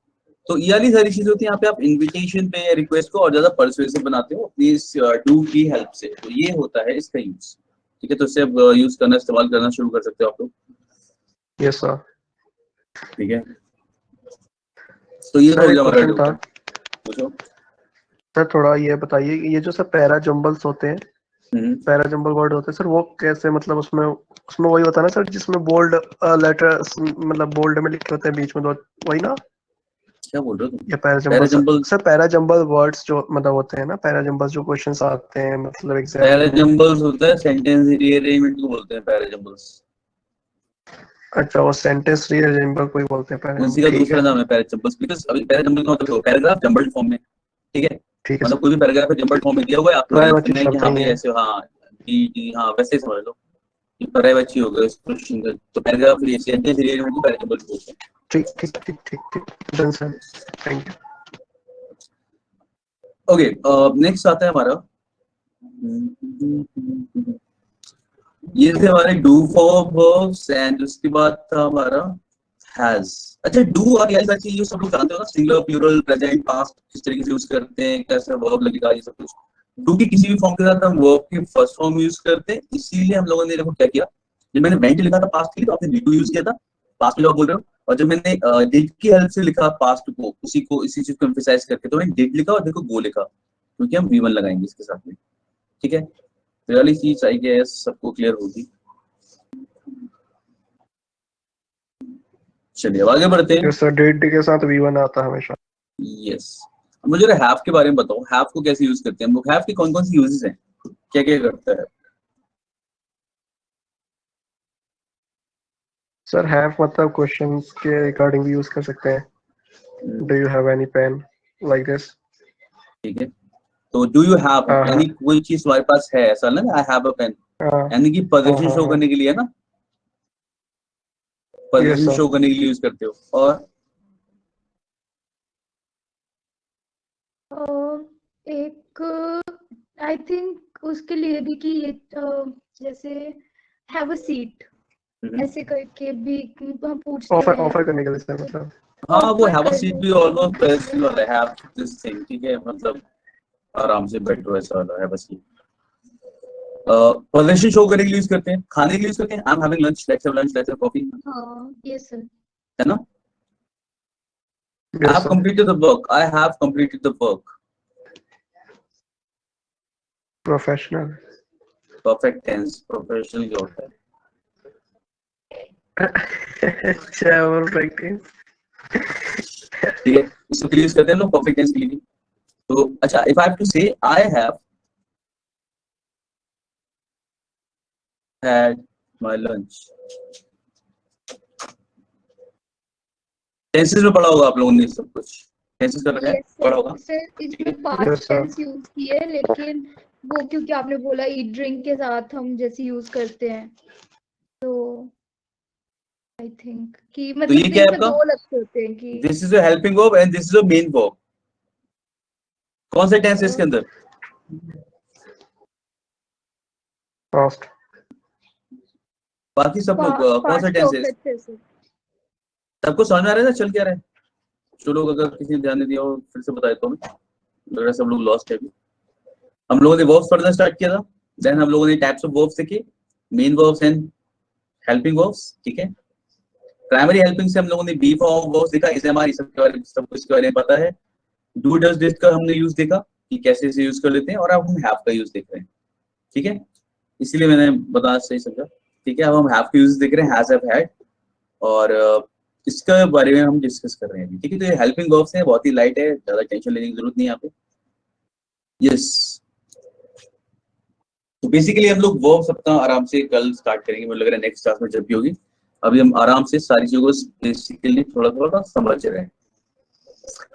तो ये वाली सारी चीजें होती है, यहाँ पे आप इनविटेशन पे या रिक्वेस्ट को और ज्यादा परसुएसिव बनाते हो अपनी इस डू की हेल्प से, तो ये होता है इसका यूज। ठीक है, तो इससे अब यूज करना, इस्तेमाल करना शुरू कर सकते हो आप लोग। Yes sir. ठीक है, तो ये तो सर हो एक गया हमारा क्वेश्चन डू था का। पूछो। सर, थोड़ा ये बताइए, ये जो सर पैरा जंबल्स होते हैं, हम्म, पैरा जंबल वर्ड होते हैं सर, वो कैसे, मतलब उसमें उसमें वही होता है ना सर जिसमें बोल्ड लेटर, मतलब बोल्ड में लिखे होते हैं बीच में दो, वही ना? क्या बोल रहे हो तुम? या para jumble parajumble? Sir, para jumble words जो मतलब होते हैं ना, पैरा जंबल्स जो क्वेश्चंस आते हैं मतलब एग्जाम में। पैराजंबल्स होता है सेंटेंस रीअरेंजमेंट को बोलते हैं पैराजंबल्स। अच्छा, वो सेंटेंस रीअरेंजमेंट कोई बोलते हैं पैरा उसी जंबल, का ठीक दूसरा है। नाम है पैराजंबल्स, बिकॉज़ अभी पैराजंबल का मतलब पैराग्राफ जंबल्ड फॉर्म में। ठीक है, ठीक है मतलब सर, कोई भी पैराग्राफ है जंबल्ड फॉर्म में दिया हुआ है, आपको अरेंज पर्यायवाची करना है कि शब्द यहाँ नहीं पे है। ऐसे, हाँ कि हाँ वैसे ही समझ लो कि पर्यायवाची हो गया इस क्वेश्चन का, तो पैराग्राफ सेंटेंस रीअरेंजमेंट को पैराजंबल्स बोलते हैं। ठीक ठीक ठीक ठीक ठीक, done sir, thank you. Okay, next आता है हमारा, ये थे हमारे डू फॉर वर्ब्स, एंड उसके बाद था हमारा हैज। अच्छा, डू और हैज एक्चुअली ये सब लोग जानते हो ना, सिंगुलर प्लूरल प्रेजेंट पास्ट किस तरीके से यूज करते हैं, कैसे वर्ब लगेगा, ये सब कुछ। डू की किसी भी फॉर्म के साथ हम वर्ब की फर्स्ट फॉर्म यूज करते हैं, इसीलिए हम लोगों ने देखो क्या किया, जब मैंने वेंट लिखा था पास्ट के लिए तो आपने डू यूज किया था, पास्ट में जो आप बोल रहे हो, और जब मैंने डिड की हेल्प से लिखा पास्ट को, इसी चीज को एम्फसाइज करके, तो मैंने डिड लिखा और देखो गो लिखा, क्योंकि हम वी1 लगाएंगे इसके साथ में। ठीक है, तो वाली चीज आई गेस सबको क्लियर होगी। चलिए अब आगे बढ़ते हैं। यस सर, डेट के साथ V1 आता है हमेशा। यस, मुझे हैव के बारे में बताओ, हैव को कैसे यूज करते हैं हम लोग, हैव की कौन कौन सी यूजेस हैं, क्या क्या करता है? सर हैव मतलब क्वेश्चंस के रिगार्डिंग भी यूज कर सकते हैं। Do you have any pen, like this. ठीक है, तो डू यू हैव, हाँ हाँ यानी कोई चीज तुम्हारे पास है, ऐसा ना, आई हैव अ पेन, हाँ यानी कि हाँ पोजीशन हाँ शो हाँ, करने के लिए है ना, यस पोजीशन सर। शो करने के लिए यूज करते हो। और एक आई थिंक उसके लिए भी कि ये जैसे हैव अ सीट ऐसे करके भी हम पूछते ऑफर हैं। ऑफर करने के लिए सर, मतलब। हाँ, वो ऑफर हैव अ सीट करने भी के ऑलमोस्ट लिए। पैसिव वाला है, हैव दिस थिंग, ठीक है, मतलब आराम से बैठो ऐसा वाला है बस ये। पोजीशन शो करने के लिए यूज करते हैं, खाने के लिए यूज करते हैं, I am having lunch, let's have lunch, let's have coffee. हाँ, ये सर। है ना? I Yes, have sir. completed the work. I have completed the work. Professional. Perfect tense, professional क्या होता है? अच्छा, perfect tense. ठीक है, इसको यूज करते हैं लोग perfect tense के लिए भी। तो अच्छा, if I have to say I have had my lunch. Tenses में पढ़ा होगा आप लोगों ने सब कुछ, टेंसेस का रखा है, यस पढ़ा होगा। सर, इसमें Yes, past sir. Tense use किए लेकिन वो क्योंकि आपने बोला ईट ड्रिंक के साथ हम जैसे यूज करते हैं तो आई थिंक कि तो ये मतलब क्या है इसमें आपका? दो लगते होते हैं कि this is a helping verb and this is a main verb. कौन सा टेंस है इसके अंदर? Past. बाकी सब लोग कौन सा पास्ट टेंस है? परफेक्ट है सर। सबको समझ में आ रहा है ना, चल क्या रहा है? जो लोग अगर किसी ने ध्यान नहीं दिया हो फिर से बता देता हूँ मैं, लग रहा है सब लोग लॉस्ट है अभी। हम लोगों ने वर्ब्स पढ़ना स्टार्ट किया था, देन हम लोगों ने टाइप्स ऑफ वर्ब्स सीखे, main verbs and helping verbs, ठीक है। प्राइमरी हेल्पिंग से हम लोगों ने बी फॉर्म वर्ब्स देखा, इसे हमारी सब के बारे में सब कुछ के बारे में पता है। डू डज डिड का हमने यूज देखा कि कैसे इसे यूज कर लेते हैं, और अब हम हैव का यूज देख रहे हैं, ठीक है। इसीलिए मैंने बताना सही समझा, ठीक है। अब हम हैव का यूज देख रहे हैं, हैज, हैव, हैड, और इसके बारे में हम डिस्कस कर रहे हैं, ठीक है। तो ये हेल्पिंग वर्ब्स हैं, बहुत ही लाइट है, ज्यादा टेंशन लेने की जरूरत नहीं है यहाँ पे। यस, तो बेसिकली हम लोग वर्ब्स अपना आराम से कल स्टार्ट करेंगे, मुझे लग रहा है नेक्स्ट क्लास में जब भी होगी। अभी हम आराम से सारी चीजों को बेसिकली थोड़ा थोड़ा समझ रहे हैं।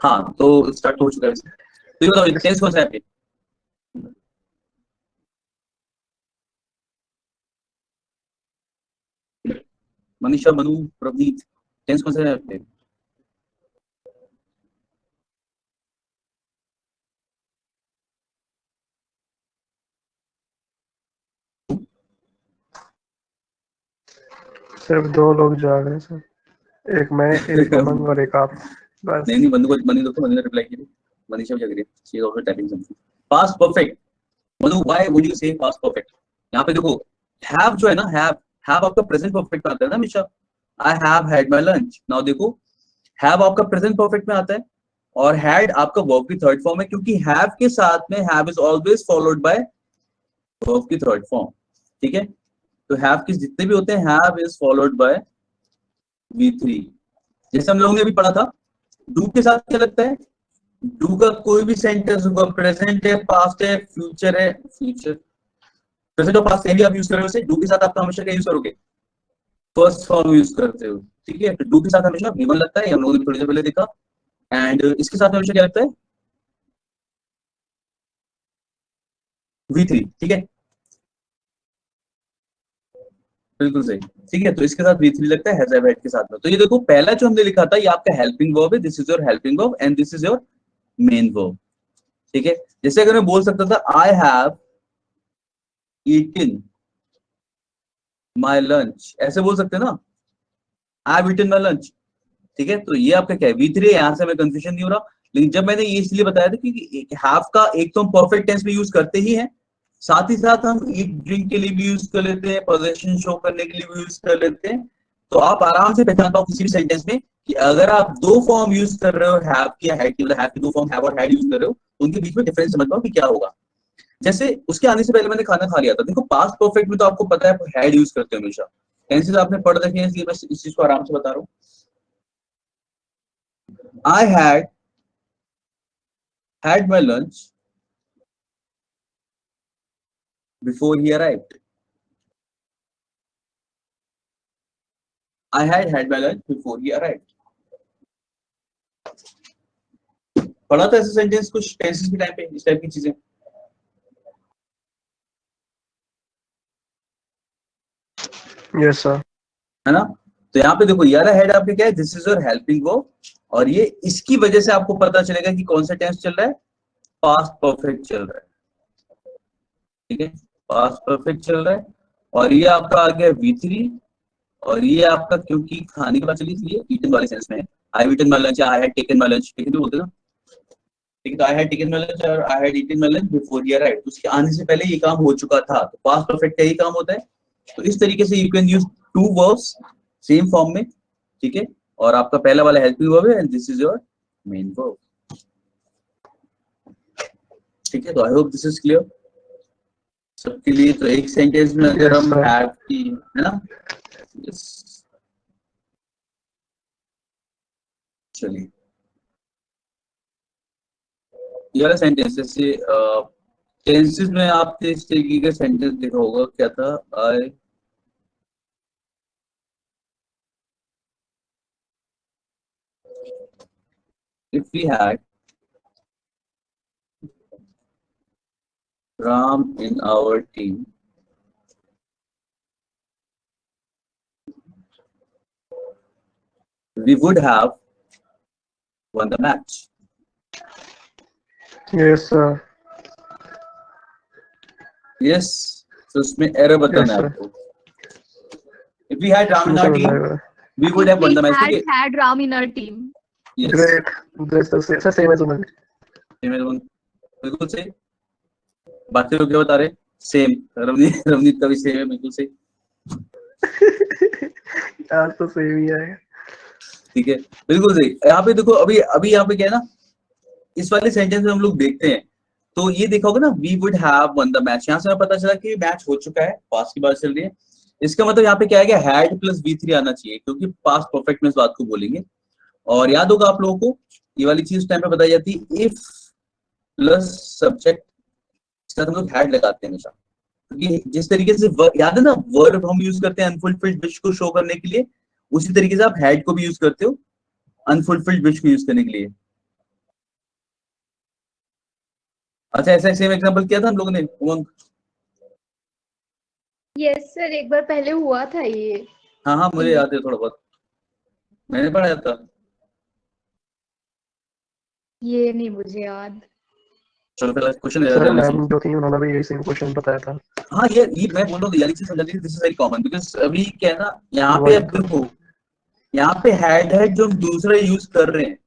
हाँ, तो स्टार्ट हो चुका है। तो ये बताओ टेंस कौन सा है आपके? मनीषा, मनु, प्रवनीत, टेंस कौन सा है आपके? सिर्फ 2 लोग जाग रहे हैं सर, एक मैं, एक अमन और एक आप, बस। नहीं, मनु को, मनु देखो, मनु ने रिप्लाई किया, मनीषा भी जग रही है, she is also typing something. Past perfect, Manu why would you से पास्ट परफेक्ट? यहाँ पे देखो, हैव जो है ना, हैव आपका प्रेजेंट परफेक्ट में आता है ना हमेशा। I have had my lunch. Now देखो, हैव आपका प्रेजेंट परफेक्ट में आता है, और हैड आपका वर्ब की थर्ड फॉर्म है, क्योंकि हैव के साथ में have is always followed by verb की थर्ड फॉर्म, ठीक है। तो हैव के जितने भी होते हैं, have is followed by V3। जैसे हम लोगों ने अभी पढ़ा था, डू के साथ क्या लगता है? डू का कोई भी सेंटेंस होगा, प्रेजेंट है, पास्ट है, फ्यूचर है, फ्यूचर, प्रेजेंट और पास्ट सेम भी आप यूज कर रहे हो, उसे डू के साथ आप हमेशा क्या यूज करोगे? फर्स्ट फॉर्म यूज करते हो, ठीक है। तो डू के साथ हमेशा V1 लगता है, हम लोगों ने थोड़ी देर पहले देखा। एंड इसके साथ हमेशा क्या लगता है? V3, ठीक है, बिल्कुल सही, ठीक है। तो इसके साथ V3 लगता है, हैज, हैव, हैड के साथ में। तो ये देखो, पहला जो हमने लिखा था ये आपका हेल्पिंग वर्ब है, this is your helping verb and this is your main verb, ठीक है। जैसे अगर मैं बोल सकता था I have eaten my lunch, ऐसे बोल सकते हैं ना, I have eaten my lunch, ठीक है। तो ये आपका क्या है? V3 है, यहां से हमें कंफ्यूजन नहीं हो रहा। लेकिन जब मैंने ये इसलिए बताया था क्योंकि हैव का एक तो हम परफेक्ट टेंस में यूज करते ही हैं, साथ ही साथ हम ईट ड्रिंक के लिए भी यूज कर लेते हैं, पोजेशन शो करने के लिए भी यूज कर लेते हैं। तो आप आराम से पहचान पाओ किसी भी सेंटेंस में कि अगर आप दो फॉर्म यूज कर रहे हो, हैव की या हैड की, मतलब हैव की दो फॉर्म हैव और हैड यूज कर रहे हो, तो उनके बीच में डिफरेंस समझ पाओ कि क्या होगा। जैसे उसके आने से पहले मैंने खाना खा लिया था, देखो पास्ट परफेक्ट में तो आपको पता है हैड यूज करते हैं हमेशा, टेंसेस आपने पढ़ रखे हैं, इसलिए मैं इस चीज को आराम से बता रहा हूँ। I had my lunch before he arrived. I had my lunch before he arrived. पढ़ा था ऐसे सेंटेंस कुछ टेंसेस के टाइम पे, इस टाइप की चीजें, यस सर। है ना। तो यहाँ पे देखो, यार हेड आपके क्या है? This is your helping verb, और ये इसकी वजह से आपको पता चलेगा कि कौन सा टेंस चल रहा है, पास्ट परफेक्ट चल रहा है, ठीक है, पास्ट परफेक्ट चल रहा है। और ये आपका आ गया V3, और ये आपका क्योंकि खाने की बात चली इसलिए ईटन वाले सेंस में, I eaten my lunch, I had taken my lunch, taken भी बोलते हैं ना, ठीक है। तो I had taken my lunch और I had eaten my lunch before he arrived, उसके आने से पहले ये काम हो चुका था। तो पास्ट परफेक्ट का ये काम होता है। तो इस तरीके से you can use to verbs same form में, ठीक है, और आपका पहला वाला हेल्पिंग वर्ब है and this is your main verb. ठीक है, तो I hope this is clear सबके लिए। तो एक सेंटेंस में अगर Yes, हम sir. हैव की, है ना, yes. चलिए ये वाला सेंटेंस, जैसे टेंसेस में आपने इस तरीके का सेंटेंस देखा होगा, क्या था, आई if we had Ram in our team, we would have won the match. Yes, sir. Yes, so उसमें error बताना है Yes, sir. आपको। If we had Ram in our Solution team, बताएगा। we would have won the match. ठीक है, had Ram in our team. yes, Great. That's the same. Sir, same as Umang. बिल्कुल सही। बाकी लोग क्या बता रहे? सेम। रवनीत का भी सेम है, बिल्कुल सही। आज तो सेम ही है। ठीक है, बिल्कुल सही। यहाँ पे देखो, अभी अभी यहाँ पे क्या है ना, इस वाले सेंटेंस में हम लोग देखते हैं तो ये देखा होगा ना, we would have won the match. यहाँ से हमें पता चला कि मैच हो चुका है, पास्ट की बात चल रही है। इसका मतलब यहाँ पे क्या है कि हैड प्लस V3 आना चाहिए, क्योंकि पास्ट परफेक्ट में इस बात को बोलेंगे। और याद होगा आप लोगों को, ये वाली चीज टाइम पे बताई जाती है, इफ प्लस सब्जेक्ट, इसका हम लोग हैड लगाते हैं हमेशा, क्योंकि जिस तरीके से याद है ना, वर्ब हम यूज करते हैं अनफुलफिल्ड विश को शो करने के लिए, उसी तरीके से आप हैड को भी यूज करते हो अनफुलफिल्ड विश को यूज करने के लिए। अच्छा, ऐसा सेम एग्जांपल किया था हम लोगों ने उमंग? यस सर, एक बार पहले हुआ था ये। हाँ हाँ, मुझे याद है थोड़ा बहुत, मैंने पढ़ाया था। ये नहीं मुझे याद। चलो पहले क्वेश्चन सर मैम जो थी उन्होंने भी यही सेम क्वेश्चन बताया था। हाँ, ये मैं बोल रहा हूँ, यानी चीज समझा दी, this is very common, because अभी क्या है ना, यहाँ पे अब देखो, यहाँ पे हैड है जो हम दूसरा यूज कर रहे हैं,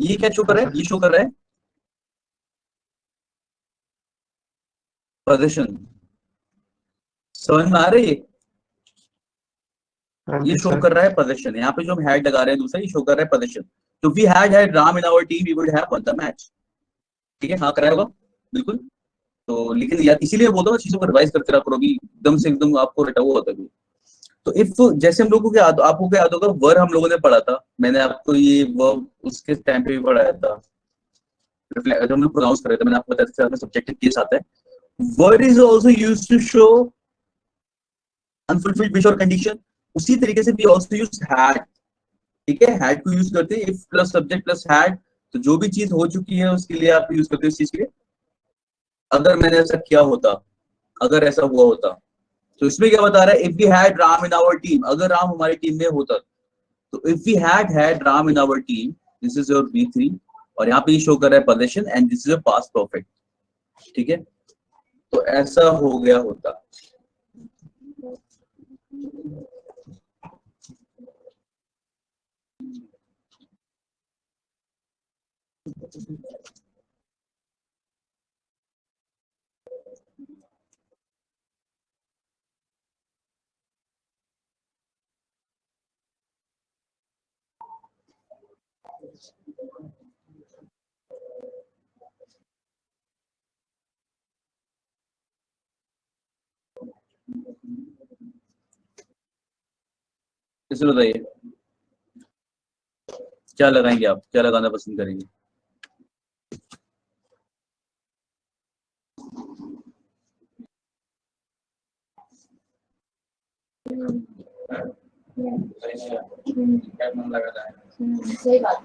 ये क्या शो कर रहा है? ये शो कर रहा है पोजीशन। समझ में आ रही है? ये शो कर रहा है पोजीशन। यहाँ पे जो हम हैड लगा रहे हैं दूसरा, ये शो कर रहा है पोजीशन। तो we had Ram in our team, we would have won the match. ठीक है, हाँ कराया होगा बिल्कुल। तो लेकिन यार इसीलिए बोलता हूँ चीजों को रिवाइज करते रहा करो, अभी एकदम से एकदम आपको रटा हुआ होता है। तो इफ, जैसे हम लोगों को आपको क्या याद होगा, वर्ब हम लोगों ने पढ़ा था, मैंने आपको ये वर्ब उसके टाइम पे भी पढ़ाया था, जब हम लोग प्रोनाउंस कर रहे थे, मैंने आपको बताया था सब्जेक्टिव केस आता है। Word is also used to show unfulfilled wish और कंडीशन। उसी तरीके से वी आल्सो यूज हैड। ठीक है, हैड को यूज करते हैं if plus subject plus had, तो जो भी चीज हो चुकी है उसके लिए आप यूज करते हो इस चीज के लिए। अगर मैंने ऐसा किया होता, अगर ऐसा हुआ होता, तो इसमें क्या बता रहा है, if we had Ram in our team, अगर राम हमारी टीम में होता, तो if we had Ram in our team, this is your V3, और यहाँ पे ये शो कर रहा है position and this is your past perfect. ठीक है, तो ऐसा हो गया होता। इसे बताइए क्या लगाएंगे आप, क्या लगाना पसंद करेंगे? सही बात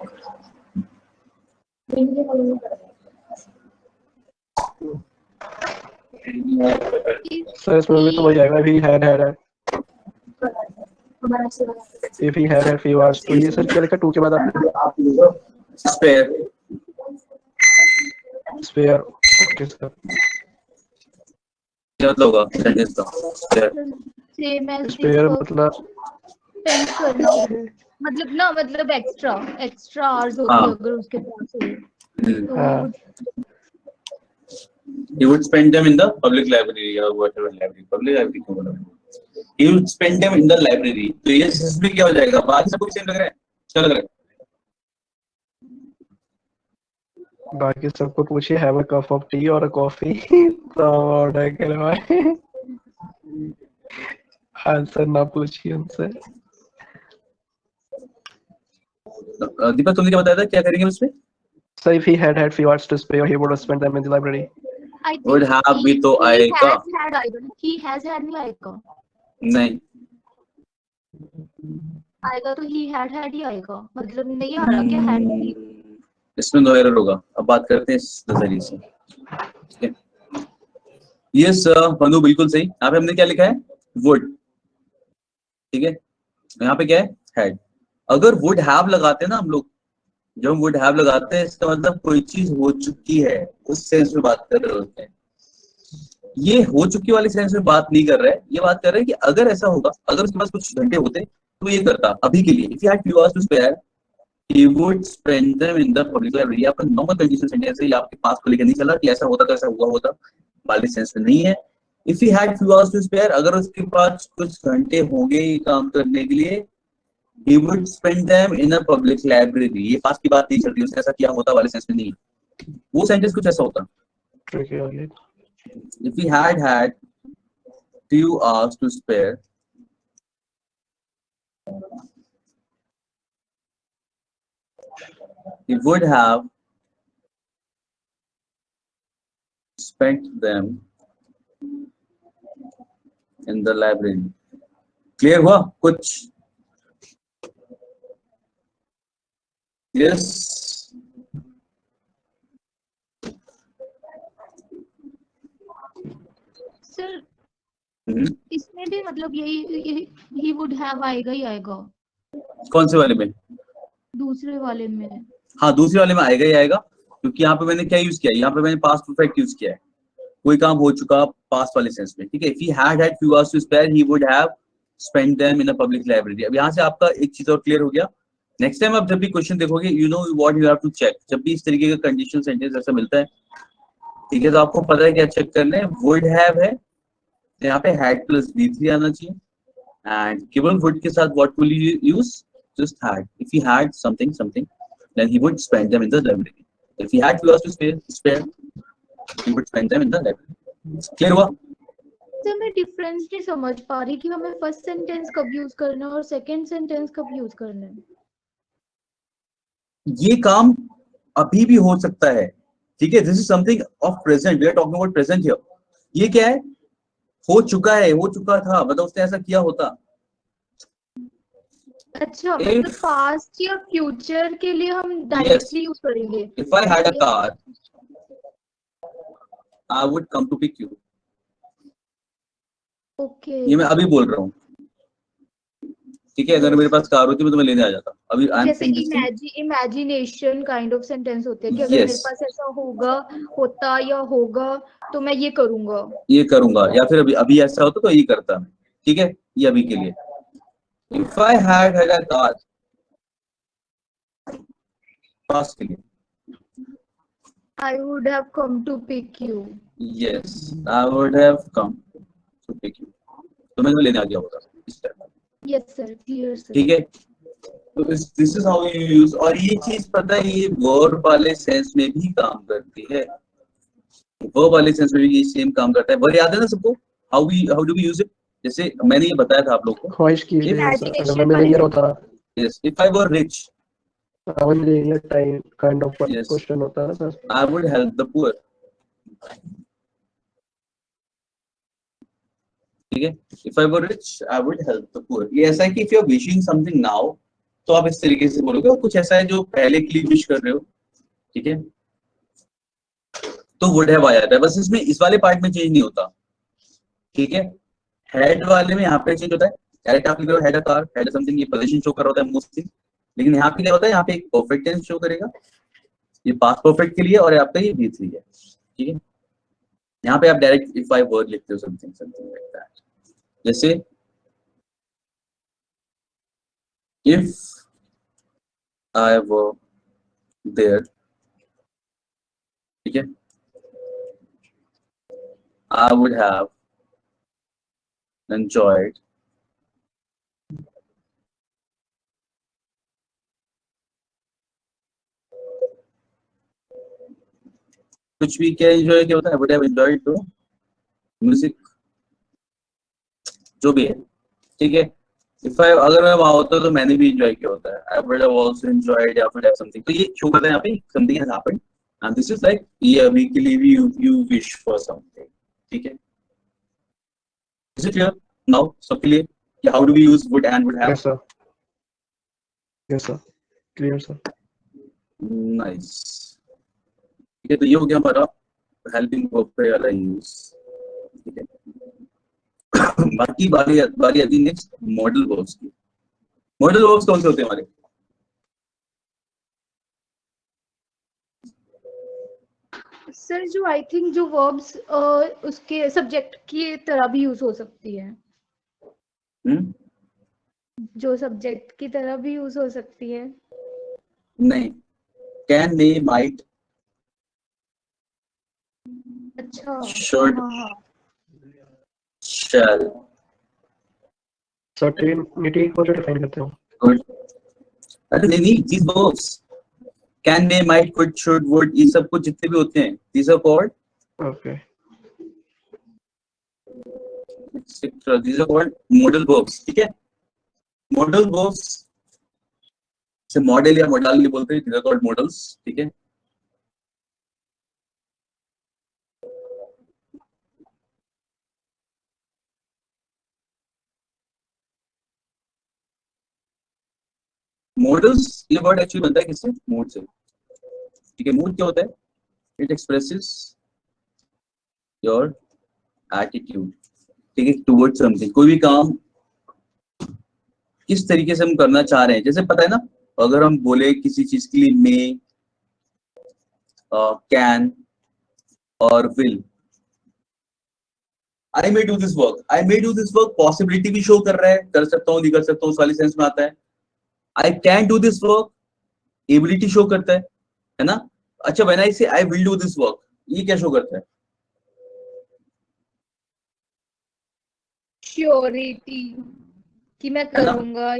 सर इसमें भी तो वही आएगा, we had if he had फी वाज। तो ये सर क्या लिखा 2 के बाद आपने? स्पेयर। स्पेयर। Okay sir. क्या मतलब होगा सेंटेंस का स्पेयर? सेम एज स्पेयर मतलब स्पेंड करना, मतलब ना, मतलब एक्स्ट्रा आवर्स होती है अगर उसके पास हो तो हाँ। He would spend them in the public library or whatever library, public library क्यों बोला? He would spend them in the library। तो ये इसमें क्या हो जाएगा? बाकी सब कुछ सेम लग रहा है। क्या लग रहा है? बाकी सबको पूछिए have a cup of T और अ कॉफी तो ऑर्डर करवाए। आंसर ना पूछिए उनसे। दीपक तुमने क्या बताया था, क्या करेंगे उसमें? So if he had few hours to spare, he would have spent them in the library. I think Would have भी तो he आएगा। has had आएगा ना, he has had नहीं आएगा, नहीं, आएगा तो he had ही आएगा, मतलब नहीं आ रहा क्या had नहीं। इसमें नो एरर होगा। अब बात करते हैं इस नजरिए से, ठीक है। यस मनु बिल्कुल सही। यहाँ पे हमने क्या लिखा है? वुड, ठीक है। यहाँ पे क्या है? हैड। अगर वुड हैव लगाते हैं ना हम लोग, जब हम वुड हैव लगाते हैं इसका मतलब कोई चीज हो चुकी है, उस सेंस में बात कर रहे होते हैं। ये हो चुकी वाली सेंस में बात नहीं कर रहा है, ये बात कर रहे हैं कि अगर ऐसा होगा, अगर उसके पास कुछ घंटे होते तो ये करता अभी के लिए। If you had few hours to spare he would spend them in the public library। आपका नॉर्मल कंडीशन सेंटेंस है, ये आपके पास को लेकर नहीं चला कि ऐसा होता तो ऐसा हुआ होता, वाली सेंस में नहीं है। If he had few hours to spare, अगर उसके पास कुछ घंटे होंगे ये काम करने के लिए, he would spend them in a public library। ये पास की बात नहीं चल रही, उसने ऐसा किया होता वाले सेंस में नहीं, वो सेंटेंस कुछ ऐसा होता। Tricky only. If he had few hours to spare, he would have spent them in the library। Clear हुआ कुछ? यस सर इसमें भी मतलब यही he would have आएगा ही आएगा, कौन से वाले में? दूसरे वाले में। हाँ दूसरे वाले में आएगा ही आएगा, क्योंकि यहाँ पे मैंने क्या यूज किया है, यहाँ पे मैंने पास्ट परफेक्ट यूज किया है, कोई काम हो चुका पास्ट वाले सेंस में, ठीक है। If he had few hours to spare, he would have spent them in a public library। अब यहाँ से आपका एक चीज और क्लियर हो गया। नेक्स्ट टाइम आप जब भी क्वेश्चन देखोगे, you know what you have to check. जब भी इस तरीके का कंडीशनल सेंटेंस ऐसा मिलता है, ठीक है, तो आपको पता है क्या चेक करना है। वुड हैव है तो यहाँ पे हैड प्लस V3 आना चाहिए, एंड केवल वुड के साथ what will you use? Just had. If he had something something, then he would spend them in the library। if he had few hours to spare, he would spend them in the library। Clear हुआ? तो मैं difference नहीं समझ पा रही कि हमें first sentence कब यूज करना है और सेकंड सेंटेंस कब यूज करना है। ये काम अभी भी हो सकता है, ठीक है। This is something of present, we are talking about present here. ये क्या है? हो चुका है, हो चुका था, मतलब उसने ऐसा किया होता। अच्छा मतलब पास्ट या फ्यूचर के लिए हम डायरेक्टली यूज करेंगे। If I had a car, I would come to pick you. Okay ये मैं अभी बोल रहा हूँ, ठीक है। अगर मेरे पास कार होती मैं तुम्हें लेने आ जाता अभी। आई एम जैसे saying imagination kind of sentence होते हैं कि अगर Yes. मेरे पास ऐसा होगा, होता या होगा तो मैं ये करूंगा। ये करूंगा, या फिर अभी अभी ऐसा होता तो ये करता मैं, ठीक है। ये अभी के लिए। If I had a car, past के लिए, I would have come to pick you। Yes I would have come to pick you. तो मैं तुम्हें लेने आ गया होता इस time, yes sir, clear sir. ठीक है। तो this is how you use. और ये चीज पता है, ये वर्ब वाले सेंस में भी काम करती है। वर्ब वाले सेंस में भी ये सेम काम करता है। वर्ब याद है ना सबको? How do we use it? जैसे मैंने ये बताया था आप लोग को। ख्वाहिश कीजिए अगर मैं मिलेनियर होता। Yes, if I were rich, I millionaire time kind of Yes. Question होता है ना sir. I would help the poor, ठीक है। If I were rich, I would help the poor. ये ऐसा है कि if you are wishing something now, तो आप इस तरीके से बोलोगे। और कुछ ऐसा है जो पहले के लिए विश कर रहे हो, ठीक है, तो वुड हैव आ जाता है। बस इसमें इस वाले पार्ट में चेंज नहीं होता, ठीक है। हेड वाले में यहाँ पे चेंज होता है। डायरेक्ट आप लिख रहे हो head a car, head something, ये पोजीशन शो कर रहा होता है मोस्टली। लेकिन यहाँ पे क्या होता है, यहाँ पे एक परफेक्ट टेंस शो करेगा, ये पास्ट परफेक्ट के लिए, और आपका ये V3 है, ठीक है। यहाँ पे आप डायरेक्ट इफ आई वर्ड लिखते हो, समथिंग समथिंग लाइक दैट। जैसे इफ आई वर देयर, ठीक है, आई वुड हैव enjoyed कुछ भी क्या एंजॉय किया होता है, व्हाट हैव एंजॉयड तो म्यूजिक, जो भी है, ठीक है। इफ आई अगर मैं वहां होता तो मैंने भी एंजॉय किया होता है, आई वुड हैव आल्सो एंजॉयड या फिर समथिंग। तो ये शो करता है यहाँ पे something has happened and this is like ये weekly we you wish for something, ठीक है। इज इट क्लियर नाउ सबके लिए कि how do we use would and would have? Yes, sir. Yes, sir. Clear, sir. Nice, ठीक है। तो ये हो गया हमारा हेल्पिंग वर्ब पे वाला यूज, ठीक है। बाकी बारी बारी आती नेक्स्ट मॉडल वर्ब्स की। मॉडल वर्ब्स कौन से होते हैं हमारे? सर जो आई थिंक जो वर्ब्स उसके सब्जेक्ट की तरह भी यूज हो सकती है, जो सब्जेक्ट की तरह भी यूज हो सकती है। नहीं, कैन, मे, माइट, अच्छा should, हाँ shall, Certainty को जो डिफाइन करते हो। could। अरे नहीं, these verbs can, may, might, could, should, would, ये सब कुछ जितने भी होते हैं these are called Okay. these are called modal verbs, ठीक है। modal verbs से मॉडल या मॉडल बोलते हैं, these are called modals, ठीक है। मॉडल्स ये वर्ड एक्चुअली बनता है किससे? मूड से, ठीक है। मूड क्या होता है? इट एक्सप्रेसेस योर एटीट्यूड, ठीक है, टुवर्ड्स समथिंग। कोई भी काम किस तरीके से हम करना चाह रहे हैं, जैसे पता है ना, अगर हम बोले किसी चीज के लिए मे, कैन और will, I may do this work, I may do this work possibility भी शो कर रहा है, कर सकता हूँ नहीं कर सकता हूँ उस वाली सेंस में आता है। I can do this work ability show करता है ना। अच्छा, व्हेन आई से I will do this work, ये क्या शो करता है? श्योरिटी कि मैं है ना? करूंगा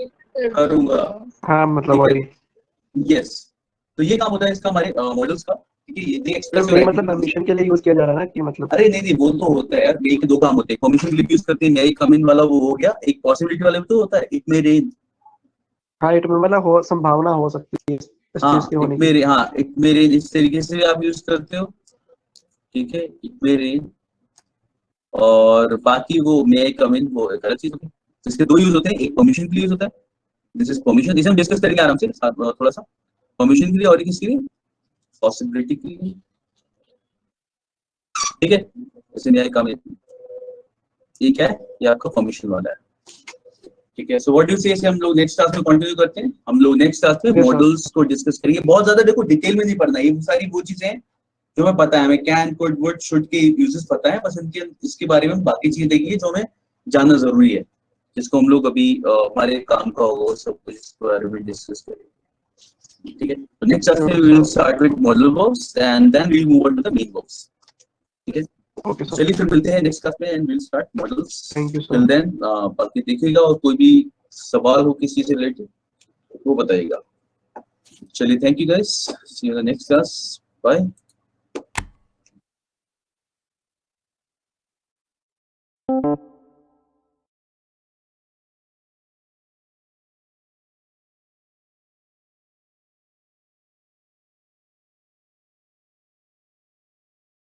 करूंगा। हाँ मतलब ठीक है। वही। यस, तो ये काम होता है इसका हमारे मॉडल्स का, ठीक है। ये एक्सप्रेस तो मतलब परमिशन के लिए यूज किया जा रहा है ना कि मतलब। अरे नहीं, वो तो होता है यार, एक दो काम होते हैं। परमिशन के लिए यूज करते हैं, मैं कम इन वाला वो हो गया। एक पॉसिबिलिटी वाला भी तो होता है, इट मे रेन। हाँ, इट में मतलब हो संभावना हो सकती है इस चीज की होने की। हाँ, इट मे रेन इस तरीके से भी आप यूज करते हो, ठीक है, इट मे रेन। और बाकी वो मे कम इन वो एक अलग चीज होती है। तो इसके दो यूज होते हैं, एक परमिशन के लिए यूज होता है, दिस इज परमिशन, इसे हम डिस्कस करेंगे आराम से थोड़ा सा। परमिशन के लिए और किसके लिए? पॉसिबिलिटी के लिए, ठीक है। जैसे मे कम इन, ये क्या है? ये आपका परमिशन वाला है, ठीक है। सो व्हाट डू यू से, इसे हम लोग नेक्स्ट क्लास में कंटिन्यू करते हैं। हम लोग नेक्स्ट क्लास में Yes, sir. मॉडल्स को डिस्कस करेंगे। बहुत ज्यादा देखो डिटेल में नहीं पढ़ना, ये सारी वो चीजें हैं जो हमें पता है, हमें कैन, कुड, वुड, शुड के यूजेस पता है, बस इनके इसके बारे में बाकी चीजें देखेंगे जो हमें जानना जरूरी है, जिसको हम लोग अभी हमारे काम का होगा वो सब कुछ इसके बारे में डिस्कस करेंगे, ठीक है। तो नेक्स्ट क्लास में we will start with modal verbs and then we will move on to the main verbs, ठीक है। ओके सर, चलिए फिर मिलते हैं नेक्स्ट क्लास में and will start modals. Thank you till sir. Then बाकी देखिएगा, और कोई भी सवाल हो किसी से रिलेटेड वो बताइएगा। चलिए, thank you guys, see you in the next class, bye.